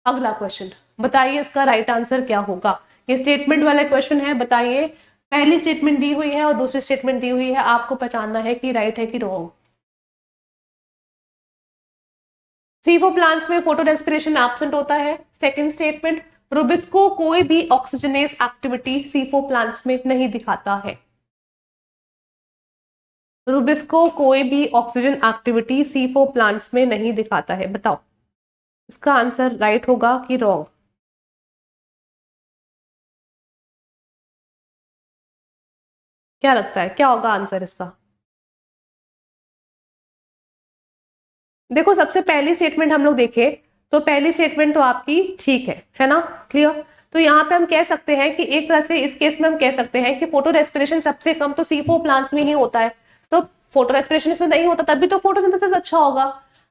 अगला क्वेश्चन, बताइए इसका राइट आंसर क्या होगा। ये स्टेटमेंट वाला क्वेश्चन है, बताइए पहली स्टेटमेंट दी हुई है और दूसरी स्टेटमेंट दी हुई है, आपको पहचानना है कि राइट है कि रॉन्ग। सीवो प्लांट्स में फोटो रेस्पिरेशन एब्सेंट होता है। सेकंड स्टेटमेंट, रुबिस्को कोई भी ऑक्सीजनेस एक्टिविटी सीफो प्लांट्स में नहीं दिखाता है। रुबिस्को कोई भी ऑक्सीजन एक्टिविटी सीफो प्लांट्स में नहीं दिखाता है, बताओ इसका आंसर राइट होगा कि रॉन्ग। क्या लगता है क्या होगा आंसर इसका? देखो सबसे पहली स्टेटमेंट हम लोग देखें तो पहली स्टेटमेंट तो आपकी ठीक है ना, क्लियर। तो यहाँ पे हम कह सकते हैं कि एक तरह से इस केस में हम कह सकते हैं कि फोटो रेस्पिरेशन सबसे कम तो C4 प्लांट्स में ही होता है, तो फोटो रेस्पिरेशन इसमें नहीं होता तभी तो फोटोसिंथेसिस अच्छा होगा।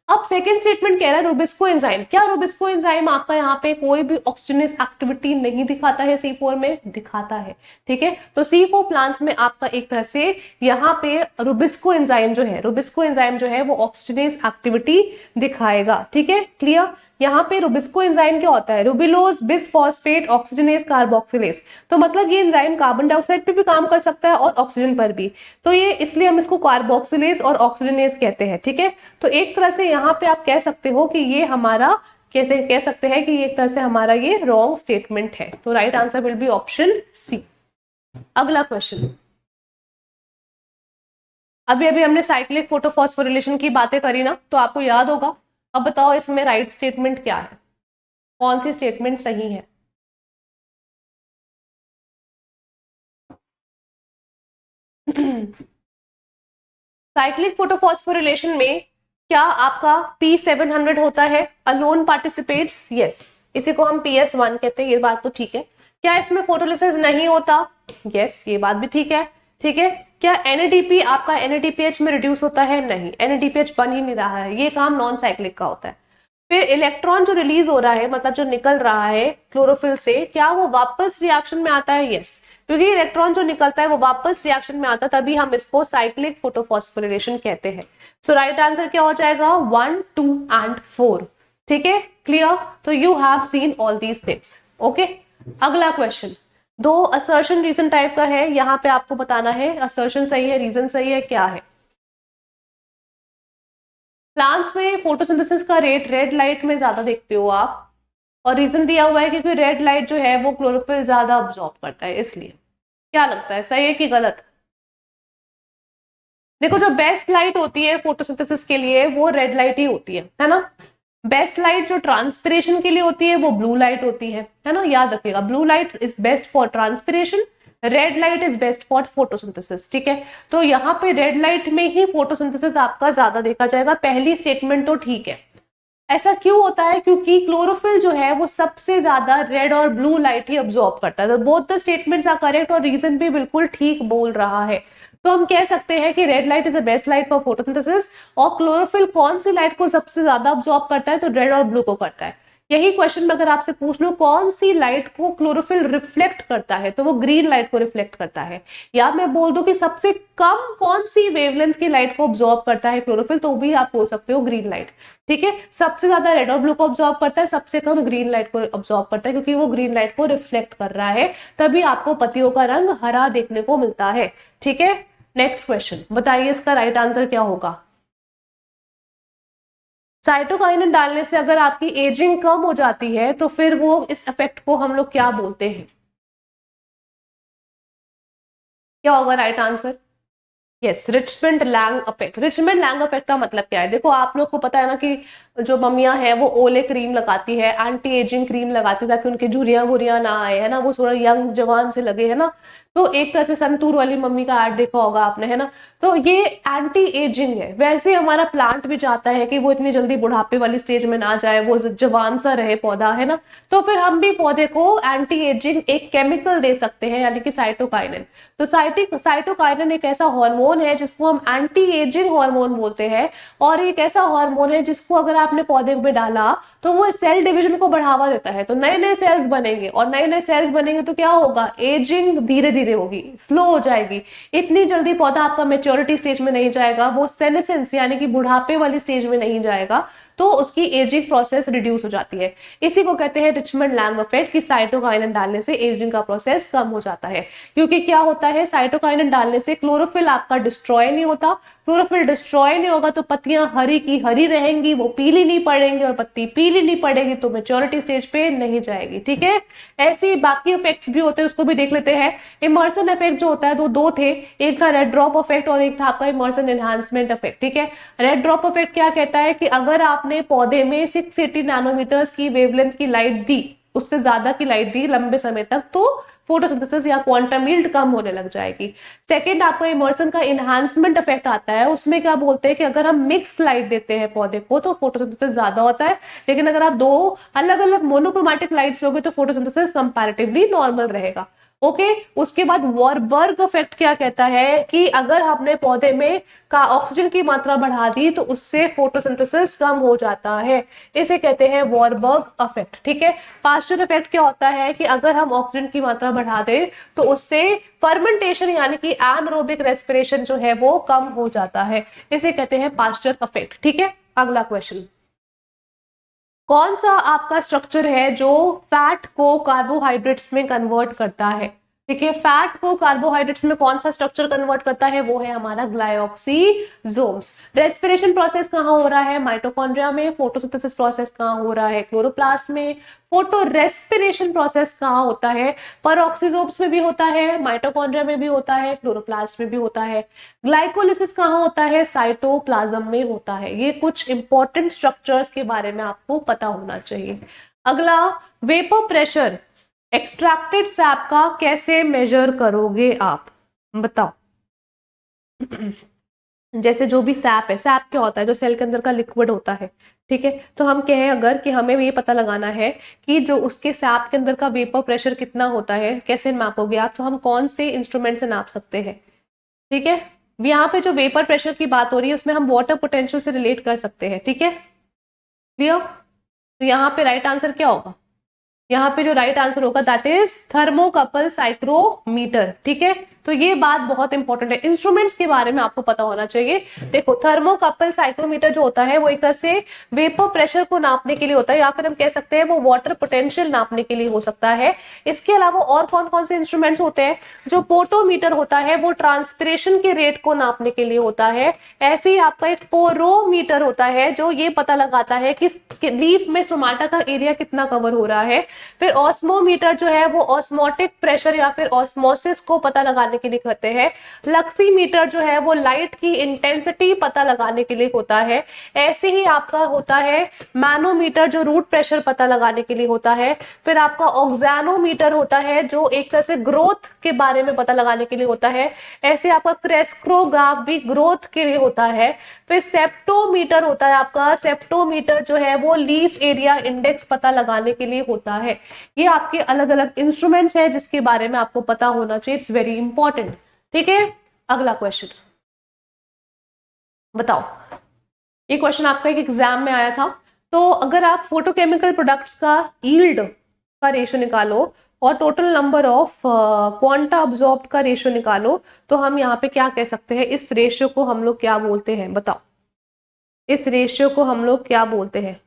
अब सेकंड स्टेटमेंट कह रहा है रुबिस्को एंजाइम, क्या रुबिस्को एंजाइम आपका यहाँ पे कोई भी ऑक्सीजनस एक्टिविटी नहीं दिखाता है C4 में? दिखाता है, ठीक है। तो C4 प्लांट्स में आपका एक तरह से यहाँ पे रुबिस्को एंजाइम जो है वो ऑक्सीजनस एक्टिविटी दिखाएगा, ठीक है, क्लियर। यहाँ पे रुबिस्को एंजाइम क्या होता है? रुबिलोज बिसफॉस्फेट ऑक्सीजनेस कार्बोक्सिलेज, तो मतलब ये एंजाइम कार्बन डाइऑक्साइड पे भी काम कर सकता है और ऑक्सीजन पर भी, तो ये इसलिए हम इसको कार्बोक्सिलेज और ऑक्सीजनेस कहते हैं, ठीक है। तो एक तरह से यहाँ पे आप कह सकते हो कि ये हमारा कैसे कह सकते हैं कि एक तरह से हमारा ये रॉन्ग स्टेटमेंट है, तो right answer will be option C. अगला क्वेश्चन, अभी अभी हमने साइक्लिक फोटोफॉस्फोरिलेशन की बातें करी ना, तो आपको याद होगा। अब बताओ इसमें राइट स्टेटमेंट क्या है, कौन सी स्टेटमेंट सही है? साइक्लिक फोटोफॉस्फोरिलेशन में क्या आपका P700 होता है? अलोन पार्टिसिपेट्स, यस, इसी को हम PS1 कहते हैं, ये बात तो ठीक है। क्या इसमें फोटोलिसिस नहीं होता? यस, ये बात भी ठीक है, ठीक है। क्या NADP आपका NADPH में रिड्यूस होता है? नहीं, NADPH बन ही नहीं रहा है, ये काम नॉन साइक्लिक का होता है। फिर इलेक्ट्रॉन जो रिलीज हो रहा है, मतलब जो निकल रहा है क्लोरोफिल से, क्या वो वापस रिएक्शन में आता है? यस, क्योंकि इलेक्ट्रॉन जो निकलता है वो वापस रिएक्शन में आता है, तभी हम इसको साइक्लिक फोटोफॉस्फोरिलेशन कहते हैं। सो राइट आंसर क्या हो जाएगा? 1, 2 एंड 4, ठीक है, क्लियर। तो you have seen all these things, okay. अगला क्वेश्चन दो असर्शन रीजन टाइप का है, यहाँ पे आपको बताना है असर्शन सही है रीजन सही है क्या है। प्लांट्स में फोटोसिंथेसिस का रेट रेड लाइट में ज्यादा देखते हो आप, और रीजन दिया हुआ है क्योंकि रेड लाइट जो है वो क्लोरोफिल ज्यादा अब्सॉर्ब करता है, इसलिए। क्या लगता है सही है कि गलत? देखो जो बेस्ट लाइट होती है फोटोसिंथेसिस के लिए वो रेड लाइट ही होती है ना। बेस्ट लाइट जो ट्रांसपिरेशन के लिए होती है वो ब्लू लाइट होती है ना, याद रखिएगा। Blue light is best for transpiration, red light is best for photosynthesis, ठीक है। तो यहाँ पे रेड लाइट में ही फोटोसिंथेसिस आपका ज्यादा देखा जाएगा, पहली स्टेटमेंट तो ठीक है। ऐसा क्यों होता है? क्योंकि क्लोरोफिल जो है वो सबसे ज्यादा रेड और ब्लू लाइट ही अब्सॉर्ब करता है, तो both the statements are correct और रीजन भी बिल्कुल ठीक बोल रहा है। तो हम कह सकते हैं कि red light is the best light for photosynthesis, और क्लोरोफिल कौन सी लाइट को सबसे ज्यादा अब्सॉर्ब करता है? तो रेड और ब्लू को करता है। यही क्वेश्चन में अगर आपसे पूछ लो कौन सी लाइट को क्लोरोफिल रिफ्लेक्ट करता है, तो वो ग्रीन लाइट को रिफ्लेक्ट करता है। या मैं बोल दूं कि सबसे कम कौन सी वेवलेंथ की लाइट को ऑब्जॉर्ब करता है क्लोरोफिल, तो भी आप बोल सकते हो ग्रीन लाइट, ठीक है। सबसे ज्यादा रेड और ब्लू को ऑब्जॉर्ब करता है, सबसे कम ग्रीन लाइट को ऑब्जॉर्ब करता है, क्योंकि वो ग्रीन लाइट को रिफ्लेक्ट कर रहा है, तभी आपको पत्तियों का रंग हरा देखने को मिलता है, ठीक है। नेक्स्ट क्वेश्चन, बताइए इसका राइट आंसर क्या होगा। साइटोकाइनिन डालने से अगर आपकी एजिंग कम हो जाती है तो फिर वो इस इफेक्ट को हम लोग क्या बोलते हैं? क्या होगा right answer? Yes, Richmond Lang effect. Richmond Lang effect का मतलब क्या है? देखो आप लोग को पता है ना कि जो मम्मियां हैं वो ओले क्रीम लगाती है, एंटी एजिंग क्रीम लगाती है, ताकि उनकी झुर्रियां वुरियां ना आए, है ना, वो थोड़ा यंग जवान से लगे, है ना। तो एक तरह से संतूर वाली मम्मी का ऐड देखा होगा आपने, है ना। तो ये एंटी एजिंग है। वैसे हमारा प्लांट भी चाहता है कि वो इतनी जल्दी बुढ़ापे वाली स्टेज में ना जाए, वो जवान सा रहे पौधा, है ना। तो फिर हम भी पौधे को एंटी एजिंग एक केमिकल दे सकते हैं, यानी कि साइटोकाइनिन। तो साइटोकाइनिन एक ऐसा हार्मोन है जिसको हम एंटी एजिंग हार्मोन बोलते हैं, और एक ऐसा हार्मोन है जिसको अगर आपने पौधे में डाला तो वो सेल डिवीजन को बढ़ावा देता है, तो नए नए सेल्स बनेंगे, और नए नए सेल्स बनेंगे तो क्या होगा? एजिंग धीरे धीरे होगी, स्लो हो जाएगी। इतनी जल्दी पौधा आपका मेच्योरिटी स्टेज में नहीं जाएगा, वो सेनेसेंस यानी कि बुढ़ापे वाली स्टेज में नहीं जाएगा, तो उसकी एजिंग प्रोसेस रिड्यूस हो जाती है। इसी को कहते हैं रिचमंड लैंग इफेक्ट, कि साइटोकाइनिन डालने से एजिंग का प्रोसेस कम हो जाता है। क्योंकि क्या होता है, साइटोकाइनिन डालने से क्लोरोफिल आपका डिस्ट्रॉय नहीं होता। क्लोरोफिल डिस्ट्रॉय नहीं होगा तो पत्तियां हरी की हरी रहेंगी, वो पीली नहीं पड़ेंगी, और पत्ती पीली नहीं पड़ेगी तो मेच्योरिटी स्टेज पे नहीं जाएगी, ठीक है। ऐसे बाकी इफेक्ट्स भी होते हैं, उसको भी देख लेते हैं। इमर्सन इफेक्ट जो होता है वो दो थे, एक था रेड ड्रॉप इफेक्ट और एक था आपका इमर्सन एनहांसमेंट इफेक्ट, ठीक है। रेड ड्रॉप इफेक्ट क्या कहता है कि अगर आपने पौधे में 680 नैनोमीटर्स की वेवलेंथ की लाइट दी, उससे ज्यादा की लाइट दी लंबे समय तक तो फोटोसिंथेसिस या क्वांटम यील्ड कम होने लग जाएगी। सेकंड, आपको इमर्सन का इनहांसमेंट इफेक्ट आता है, उसमें क्या बोलते हैं कि अगर हम मिक्स लाइट देते हैं पौधे को तो फोटोसिंथेसिस ज्यादा होता है, लेकिन अगर आप दो अलग अलग मोनोक्रोमैटिक लाइट्स लोगे तो फोटोसिंथेसिस कंपैरेटिवली नॉर्मल रहेगा। ओके उसके बाद वॉरबर्ग इफेक्ट क्या कहता है कि अगर हमने पौधे में का ऑक्सीजन की मात्रा बढ़ा दी तो उससे फोटोसिंथेसिस कम हो जाता है, इसे कहते हैं वॉरबर्ग इफेक्ट। ठीक है, पास्चर इफेक्ट क्या होता है कि अगर हम ऑक्सीजन की मात्रा बढ़ा दें तो उससे फर्मेंटेशन यानी कि एनारोबिक रेस्पिरेशन जो है वो कम हो जाता है, इसे कहते हैं पास्चर इफेक्ट। ठीक है, अगला क्वेश्चन, कौन सा आपका स्ट्रक्चर है जो फैट को कार्बोहाइड्रेट्स में कन्वर्ट करता है? ठीक है, फैट को कार्बोहाइड्रेट्स में कौन सा स्ट्रक्चर कन्वर्ट करता है? वो है हमारा ग्लाइकोक्सिजोम्स। रेस्पिरेशन प्रोसेस कहाँ हो रहा है? माइटोकॉन्ड्रिया में। फोटोसिंथेसिस प्रोसेस कहाँ हो रहा है? क्लोरोप्लास्ट में। फोटो रेस्पिरेशन प्रोसेस कहाँ होता है? पेरोक्सिसोम्स में भी होता है, माइटोकॉन्ड्रिया में भी होता है, क्लोरोप्लास्ट में भी होता है। ग्लाइकोलिसिस कहाँ होता है? साइटोप्लाज्म में होता है। ये कुछ इंपॉर्टेंट स्ट्रक्चर्स के बारे में आपको पता होना चाहिए। अगला, वेपर प्रेशर एक्सट्रैक्टेड सैप का कैसे मेजर करोगे आप? बताओ। जैसे जो भी सैप है, सैप क्या होता है? जो सेल के अंदर का लिक्विड होता है। ठीक है, तो हम कहें अगर कि हमें ये पता लगाना है कि जो उसके सैप के अंदर का वेपर प्रेशर कितना होता है, कैसे नापोगे आप? तो हम कौन से इंस्ट्रूमेंट से नाप सकते हैं? ठीक है, यहाँ पे जो वेपर प्रेशर की बात हो रही है उसमें हम वाटर पोटेंशियल से रिलेट कर सकते हैं। ठीक है, क्लियर? तो यहाँ पे राइट आंसर क्या होगा? यहाँ पे जो राइट आंसर होगा दैट इज थर्मोकपल साइक्रोमीटर। ठीक है, तो ये बात बहुत इंपॉर्टेंट है, इंस्ट्रूमेंट्स के बारे में आपको पता होना चाहिए। देखो, थर्मोकपल साइक्रोमीटर जो होता है वो एक तरह से वेपर प्रेशर को नापने के लिए होता है, या फिर हम कह सकते हैं वो वाटर पोटेंशियल नापने के लिए हो सकता है। इसके अलावा और कौन कौन से इंस्ट्रूमेंट्स होते हैं? जो पोटोमीटर होता है वो ट्रांसपिरेशन के रेट को नापने के लिए होता है। ऐसे ही आपका एक पोरोमीटर होता है जो ये पता लगाता है कि लीफ में स्टोमाटा का एरिया कितना कवर हो रहा है। फिर ऑस्मोमीटर जो है वो ऑस्मोटिक प्रेशर या फिर ऑस्मोसिस को पता लगाने के लिए करते हैं। लक्सीमीटर जो है वो लाइट की इंटेंसिटी पता लगाने के लिए होता है। ऐसे ही आपका होता है मैनोमीटर जो रूट प्रेशर पता लगाने के लिए होता है। फिर आपका ऑक्सैनोमीटर होता है जो एक तरह से ग्रोथ के बारे में पता लगाने के लिए होता है। ऐसे आपका क्रेस्क्रोग्राफ भी ग्रोथ के लिए होता है। फिर सेप्टोमीटर होता है आपका, सेप्टोमीटर जो है वो लीफ एरिया इंडेक्स पता लगाने के लिए होता है। ये आपके अलग अलग इंस्ट्रूमेंट्स हैं जिसके बारे में आपको पता होना चाहिए, इट्स वेरी इंपॉर्टेंट। ठीक है, अगला क्वेश्चन बताओ। ये क्वेश्चन आपका एक एग्जाम में आया था। तो अगर आप फोटोकेमिकल प्रोडक्ट्स का यील्ड का रेशियो निकालो और total number of quanta absorbed का रेशियो निकालो तो हम यहाँ पे क्या कह सकते हैं? इस रेशियो को हम लोग क्या बोलते हैं? बताओ, इस रेशियो को हम लोग क्या बोलते हैं?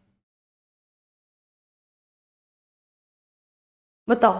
बताओ।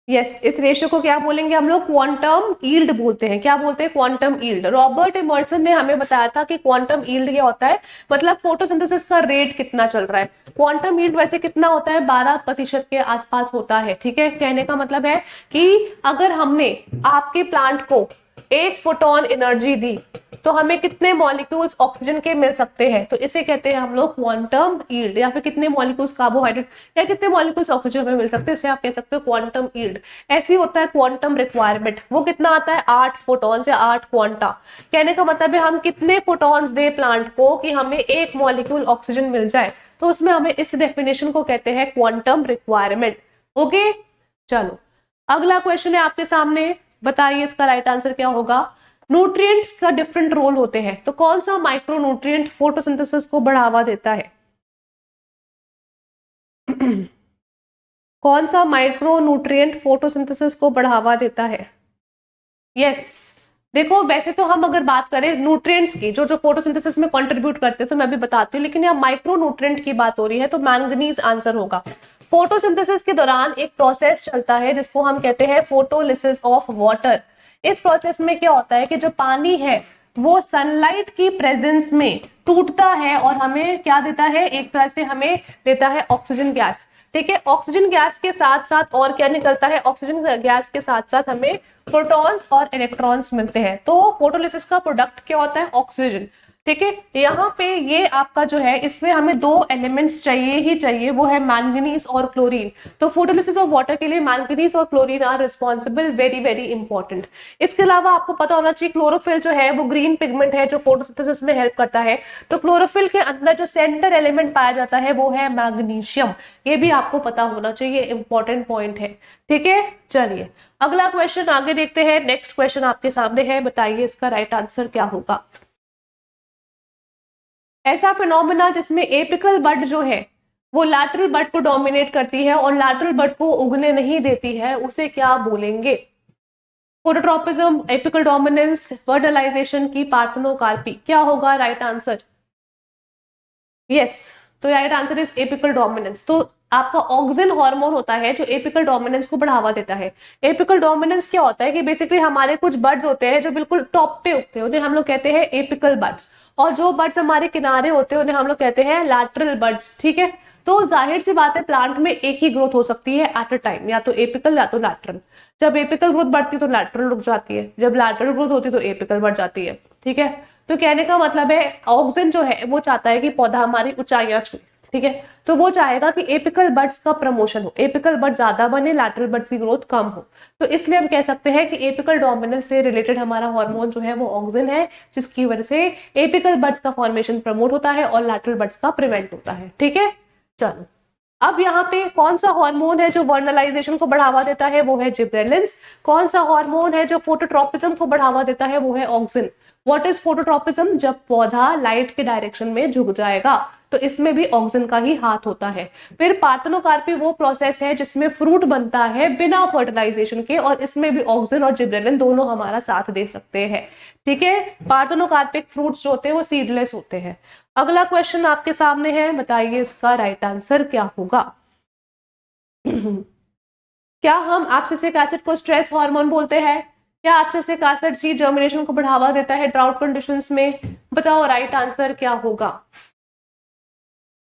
यस, इस रेशियो को क्या बोलेंगे हम लोग? क्वांटम यील्ड बोलते हैं। क्या बोलते हैं? Quantum yield. रॉबर्ट इमर्सन ने हमें बताया था कि क्वांटम यील्ड क्या होता है, मतलब फोटोसिंथेसिस का रेट कितना चल रहा है। क्वांटम यील्ड वैसे कितना होता है? 12% के आसपास होता है। ठीक है, कहने का मतलब है कि अगर हमने आपके प्लांट को 1 फोटोन एनर्जी दी तो हमें कितने मॉलिक्यूल्स ऑक्सीजन के मिल सकते हैं? तो इसे कहते हैं हम लोग क्वांटम यील्ड। या फिर कितने मॉलिक्यूल्स कार्बोहाइड्रेट या कितने मॉलिक्यूल्स ऑक्सीजन में मिल सकते हैं, इसे आप कह सकते हो क्वांटम यील्ड। ऐसी होता है क्वांटम रिक्वायरमेंट, वो कितना आता है? 8 फोटॉन्स या 8 क्वांटा। कहने का मतलब है हम कितने फोटॉन्स दे प्लांट को कि हमें 1 मॉलिक्यूल ऑक्सीजन मिल जाए, तो उसमें हमें इस डेफिनेशन को कहते हैं क्वांटम रिक्वायरमेंट। ओके, चलो अगला क्वेश्चन है आपके सामने, बताइए इसका राइट आंसर क्या होगा? न्यूट्रिएंट्स का डिफरेंट रोल होते हैं, तो कौन सा माइक्रो न्यूट्रिएंट फोटोसिंथेसिस को बढ़ावा देता है? कौन सा माइक्रो न्यूट्रिएंट फोटोसिंथेसिस को बढ़ावा देता है? यस, देखो वैसे तो हम अगर बात करें न्यूट्रिएंट्स की जो जो फोटोसिंथेसिस में कंट्रीब्यूट करते हैं तो मैं भी बताती हूँ, लेकिन यहाँ माइक्रो न्यूट्रिएंट की बात हो रही है तो मैंगनीज आंसर होगा। फोटोसिंथेसिस के दौरान एक प्रोसेस चलता है जिसको हम कहते हैं फोटोलिसिस ऑफ वाटर। इस प्रोसेस में क्या होता है कि जो पानी है वो सनलाइट की प्रेजेंस में टूटता है और हमें क्या देता है? एक तरह से हमें देता है ऑक्सीजन गैस। ठीक है, ऑक्सीजन गैस के साथ साथ और क्या निकलता है? ऑक्सीजन गैस के साथ साथ हमें प्रोटॉन्स और इलेक्ट्रॉन्स मिलते हैं। तो फोटोलिसिस का प्रोडक्ट क्या होता है? ऑक्सीजन। ठीक है। यहाँ पे ये आपका जो है, इसमें हमें दो एलिमेंट्स चाहिए ही चाहिए, वो है मैंगनीज और क्लोरीन। तो फोटोलिसिस ऑफ वाटर के लिए मैंगनीज और chlorine are responsible, very very important. इसके अलावा आपको पता होना चाहिए क्लोरोफिल जो है वो ग्रीन पिगमेंट है जो फोटोसिंथेसिस में हेल्प करता है। तो क्लोरोफिल के अंदर जो सेंटर एलिमेंट पाया जाता है वो है मैग्नीशियम। ये भी आपको पता होना चाहिए, इंपॉर्टेंट पॉइंट है। ठीक है, चलिए अगला क्वेश्चन आगे देखते हैं। नेक्स्ट क्वेश्चन आपके सामने है, बताइए इसका राइट आंसर क्या होगा। ऐसा फिनोमेना जिसमें एपिकल बड जो है वो लैटरल बड को डोमिनेट करती है और लैटरल बड को उगने नहीं देती है, उसे क्या बोलेंगे। फोटोट्रोपिज्म, एपिकल डोमिनेंस, फर्टिलाइजेशन की पार्थेनोकार्पी, क्या होगा राइट आंसर। यस, तो right answer is apical dominance. तो आपका ऑक्सिन हार्मोन होता है जो एपिकल डोमिनेंस को बढ़ावा देता है। एपिकल डोमिनेंस क्या होता है कि बेसिकली हमारे कुछ बर्ड्स होते हैं जो बिल्कुल टॉप पे उगते हैं, उन्हें हम लोग कहते हैं एपिकल बर्ड्स, और जो बर्ड्स हमारे किनारे होते हैं उन्हें हम लोग कहते हैं लैटरल बर्ड्स। ठीक है, तो जाहिर सी बात है प्लांट में एक ही ग्रोथ हो सकती है एट अ टाइम, या तो एपिकल या तो लैटरल। जब एपिकल ग्रोथ बढ़ती है तो लैटरल रुक जाती है, जब लैटरल ग्रोथ होती है तो एपिकल बढ़ जाती है। ठीक है, तो कहने का मतलब है ऑक्सिन जो है वो चाहता है कि पौधा हमारी ऊंचाइयां छुए। ठीक है, तो वो चाहेगा कि एपिकल बड्स का प्रमोशन हो, एपिकल बड ज्यादा बने, लैटरल बड्स की ग्रोथ कम हो। तो इसलिए हम कह सकते हैं कि एपिकल डोमिनेंस से रिलेटेड हमारा हार्मोन जो है वो ऑक्सिन है, जिसकी वजह से एपिकल बड्स का फॉर्मेशन प्रमोट होता है और लैटरल बड्स का प्रिवेंट होता है। ठीक है, चलो अब यहाँ पे कौन सा हार्मोन है जो वर्नलाइजेशन को बढ़ावा देता है, वो है जिब्रेलिन्स। कौन सा हार्मोन है जो फोटोट्रोपिज्म को बढ़ावा देता है, वो है ऑक्सिन। व्हाट इज फोटोट्रोपिज्म, जब पौधा लाइट के डायरेक्शन में झुक जाएगा, तो इसमें भी ऑक्सिन का ही हाथ होता है। फिर पार्थेनोकार्पी वो प्रोसेस है जिसमें फ्रूट बनता है बिना फर्टिलाइजेशन के, और इसमें भी ऑक्सिन और जिब्रेलिन दोनों हमारा साथ दे सकते हैं। ठीक है, पार्थेनोकार्पिक फ्रूट्स जो होते हैं वो सीडलेस होते हैं। अगला क्वेश्चन आपके सामने है, बताइए इसका राइट आंसर क्या होगा। क्या हम एब्सिसिक एसिड को स्ट्रेस हार्मोन बोलते हैं? क्या एब्सिसिक एसिड सीड जर्मिनेशन को बढ़ावा देता है ड्राउट कंडीशंस में? बताओ राइट आंसर क्या होगा।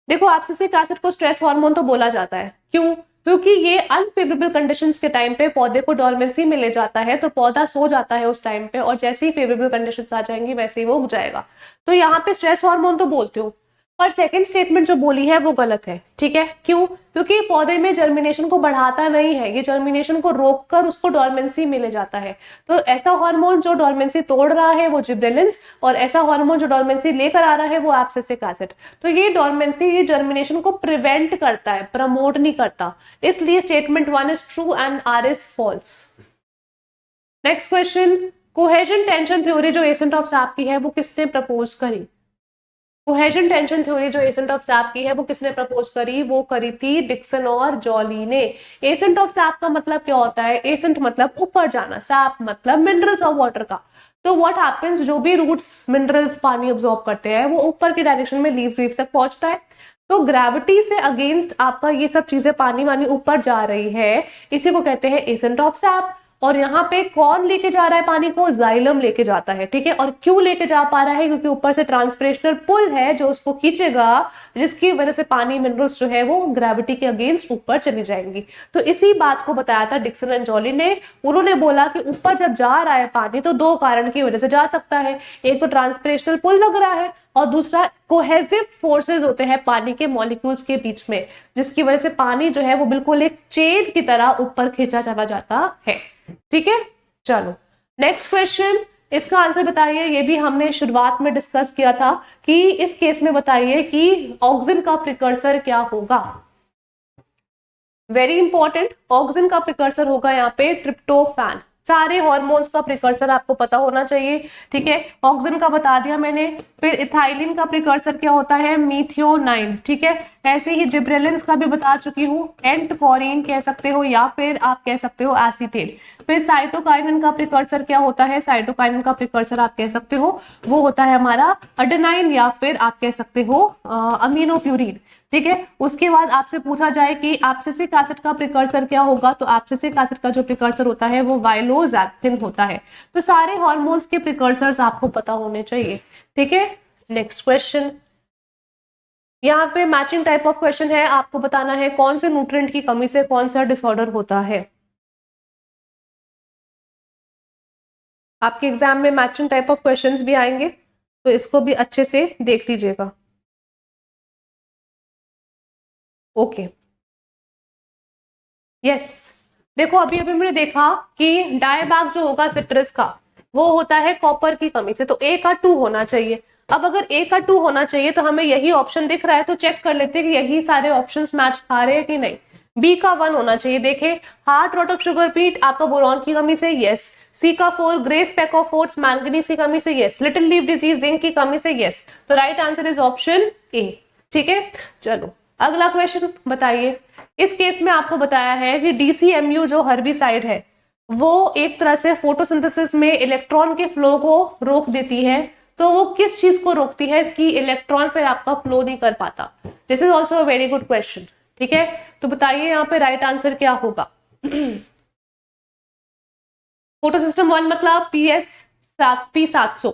देखो, एब्सिसिक एसिड को स्ट्रेस हार्मोन तो बोला जाता है, क्यों? क्योंकि ये अनफेवरेबल कंडीशंस के टाइम पे पौधे को डोर्मेंसी में ले जाता है, तो पौधा सो जाता है उस टाइम पे, और जैसे ही फेवरेबल कंडीशंस आ जाएंगी वैसे ही वो उग जाएगा। तो यहाँ पे स्ट्रेस हार्मोन तो बोलते हो, पर सेकंड स्टेटमेंट जो बोली है वो गलत है। ठीक है, क्यों? क्योंकि पौधे में जर्मिनेशन को बढ़ाता नहीं है, ये जर्मिनेशन को रोककर उसको डोर्मेंसी में ले जाता है। तो ऐसा हार्मोन जो डोर्मेंसी तोड़ रहा है वो जिब्रेलिन्स, और ऐसा हार्मोन जो डोर्मेंसी लेकर आ रहा है वो एब्सिसिक एसिड। तो ये डोर्मेंसी, ये जर्मिनेशन को प्रिवेंट करता है, प्रमोट नहीं करता। इसलिए statement 1 is true and R is false. Next question, cohesion tension theory जो एसेंट ऑफ सैप की है वो किसने प्रपोज करी? कोहेजन टेंशन थ्योरी जो एसेंट ऑफ सैप की है वो किसने प्रपोज करी? वो करी थी डिक्सन और जॉली ने। एसेंट ऑफ सैप का मतलब क्या होता है? एसेंट मतलब ऊपर जाना, सैप मतलब मिनरल्स ऑफ वाटर का। तो व्हाट हैपेंस, जो भी रूट्स मिनरल्स पानी अब्सॉर्ब करते हैं वो ऊपर के डायरेक्शन में लीव्स तक पहुंचता है। तो ग्रेविटी से अगेंस्ट आपका ये सब चीजें पानी वानी ऊपर जा रही है, इसी को कहते हैं एसेंट ऑफ सैप। और यहाँ पे कौन लेके जा रहा है पानी को? जाइलम लेके जाता है। ठीक है, और क्यों लेके जा पा रहा है? क्योंकि ऊपर से ट्रांसपिरेशनल पुल है जो उसको खींचेगा, जिसकी वजह से पानी मिनरल्स जो है वो ग्रेविटी के अगेंस्ट ऊपर चली जाएंगी। तो इसी बात को बताया था डिक्सन एंड जॉली ने। उन्होंने बोला कि ऊपर जब जा रहा है पानी तो दो कारण की वजह से जा सकता है, एक तो ट्रांसपिरेशनल पुल लग रहा है, और दूसरा कोहेसिव फोर्सेस होते हैं पानी के मॉलिक्यूल्स के बीच में, जिसकी वजह से पानी जो है वो बिल्कुल एक चेन की तरह ऊपर खींचा चला जाता है। ठीक है, चलो नेक्स्ट क्वेश्चन, इसका आंसर बताइए। ये भी हमने शुरुआत में डिस्कस किया था कि इस केस में बताइए कि ऑक्सिन का प्रिकर्सर क्या होगा। वेरी इंपॉर्टेंट, ऑक्सिन का प्रिकर्सर होगा यहाँ पे ट्रिप्टोफैन। सारे हार्मोन्स का प्रिकर्सर आपको पता होना चाहिए। ठीक है, ऑक्सिन का बता दिया मैंने। फिर इथाइलिन का प्रिकर्सर क्या होता है? मीथियोनाइन। ठीक है, ऐसे ही जिब्रेलिन्स का भी बता चुकी हूँ, एंटकोरिन कह सकते हो या फिर आप कह सकते हो एसीटेट। फिर साइटोकाइनिन का प्रिकर्सर क्या होता है? साइटोकाइनिन का प्रिकर्सर आप कह सकते हो वो होता है हमारा अडेनाइन, या फिर आप कह सकते हो अमीनोप्यूरिन। ठीक है, उसके बाद आपसे पूछा जाए कि एब्सिसिक एसिड का प्रिकर्सर क्या होगा, तो एब्सिसिक एसिड का जो प्रिकर्सर होता है वो वाइलोज़ैक्टिन होता है। तो सारे हार्मोन्स के प्रिकर्सर्स आपको पता होने चाहिए। ठीक है, नेक्स्ट क्वेश्चन, यहाँ पे मैचिंग टाइप ऑफ क्वेश्चन है, आपको बताना है कौन से न्यूट्रिएंट की कमी से कौन सा डिसऑर्डर होता है। आपके एग्जाम में मैचिंग टाइप ऑफ क्वेश्चंस भी आएंगे। तो इसको भी अच्छे से देख लीजिएगा। Okay, yes. देखो अभी अभी मैंने देखा कि डायबैक जो होगा सिट्रस का वो होता है कॉपर की कमी से, तो ए का 2 होना चाहिए। अब अगर ए का 2 होना चाहिए तो हमें यही ऑप्शन दिख रहा है, तो चेक कर लेते हैं कि यही सारे ऑप्शंस मैच खा रहे हैं कि नहीं। बी का 1 होना चाहिए। देखे, हार्ट रॉट ऑफ शुगर पीट आपका बोरॉन की कमी से, यस। सी का 4 grey speck of oats manganese की कमी से, yes. Little leaf disease zinc की कमी से, यस। तो right answer is option A. ठीक है, चलो अगला क्वेश्चन बताइए। इस केस में आपको बताया है कि डीसीएमयू जो हर्बिसाइड है वो एक तरह से फोटोसिंथेसिस में इलेक्ट्रॉन के फ्लो को रोक देती है। तो वो किस चीज को रोकती है कि इलेक्ट्रॉन फिर आपका फ्लो नहीं कर पाता? This is also a very good question. ठीक है, तो बताइए यहाँ पे राइट आंसर क्या होगा। फोटो सिस्टम 1 मतलब P700,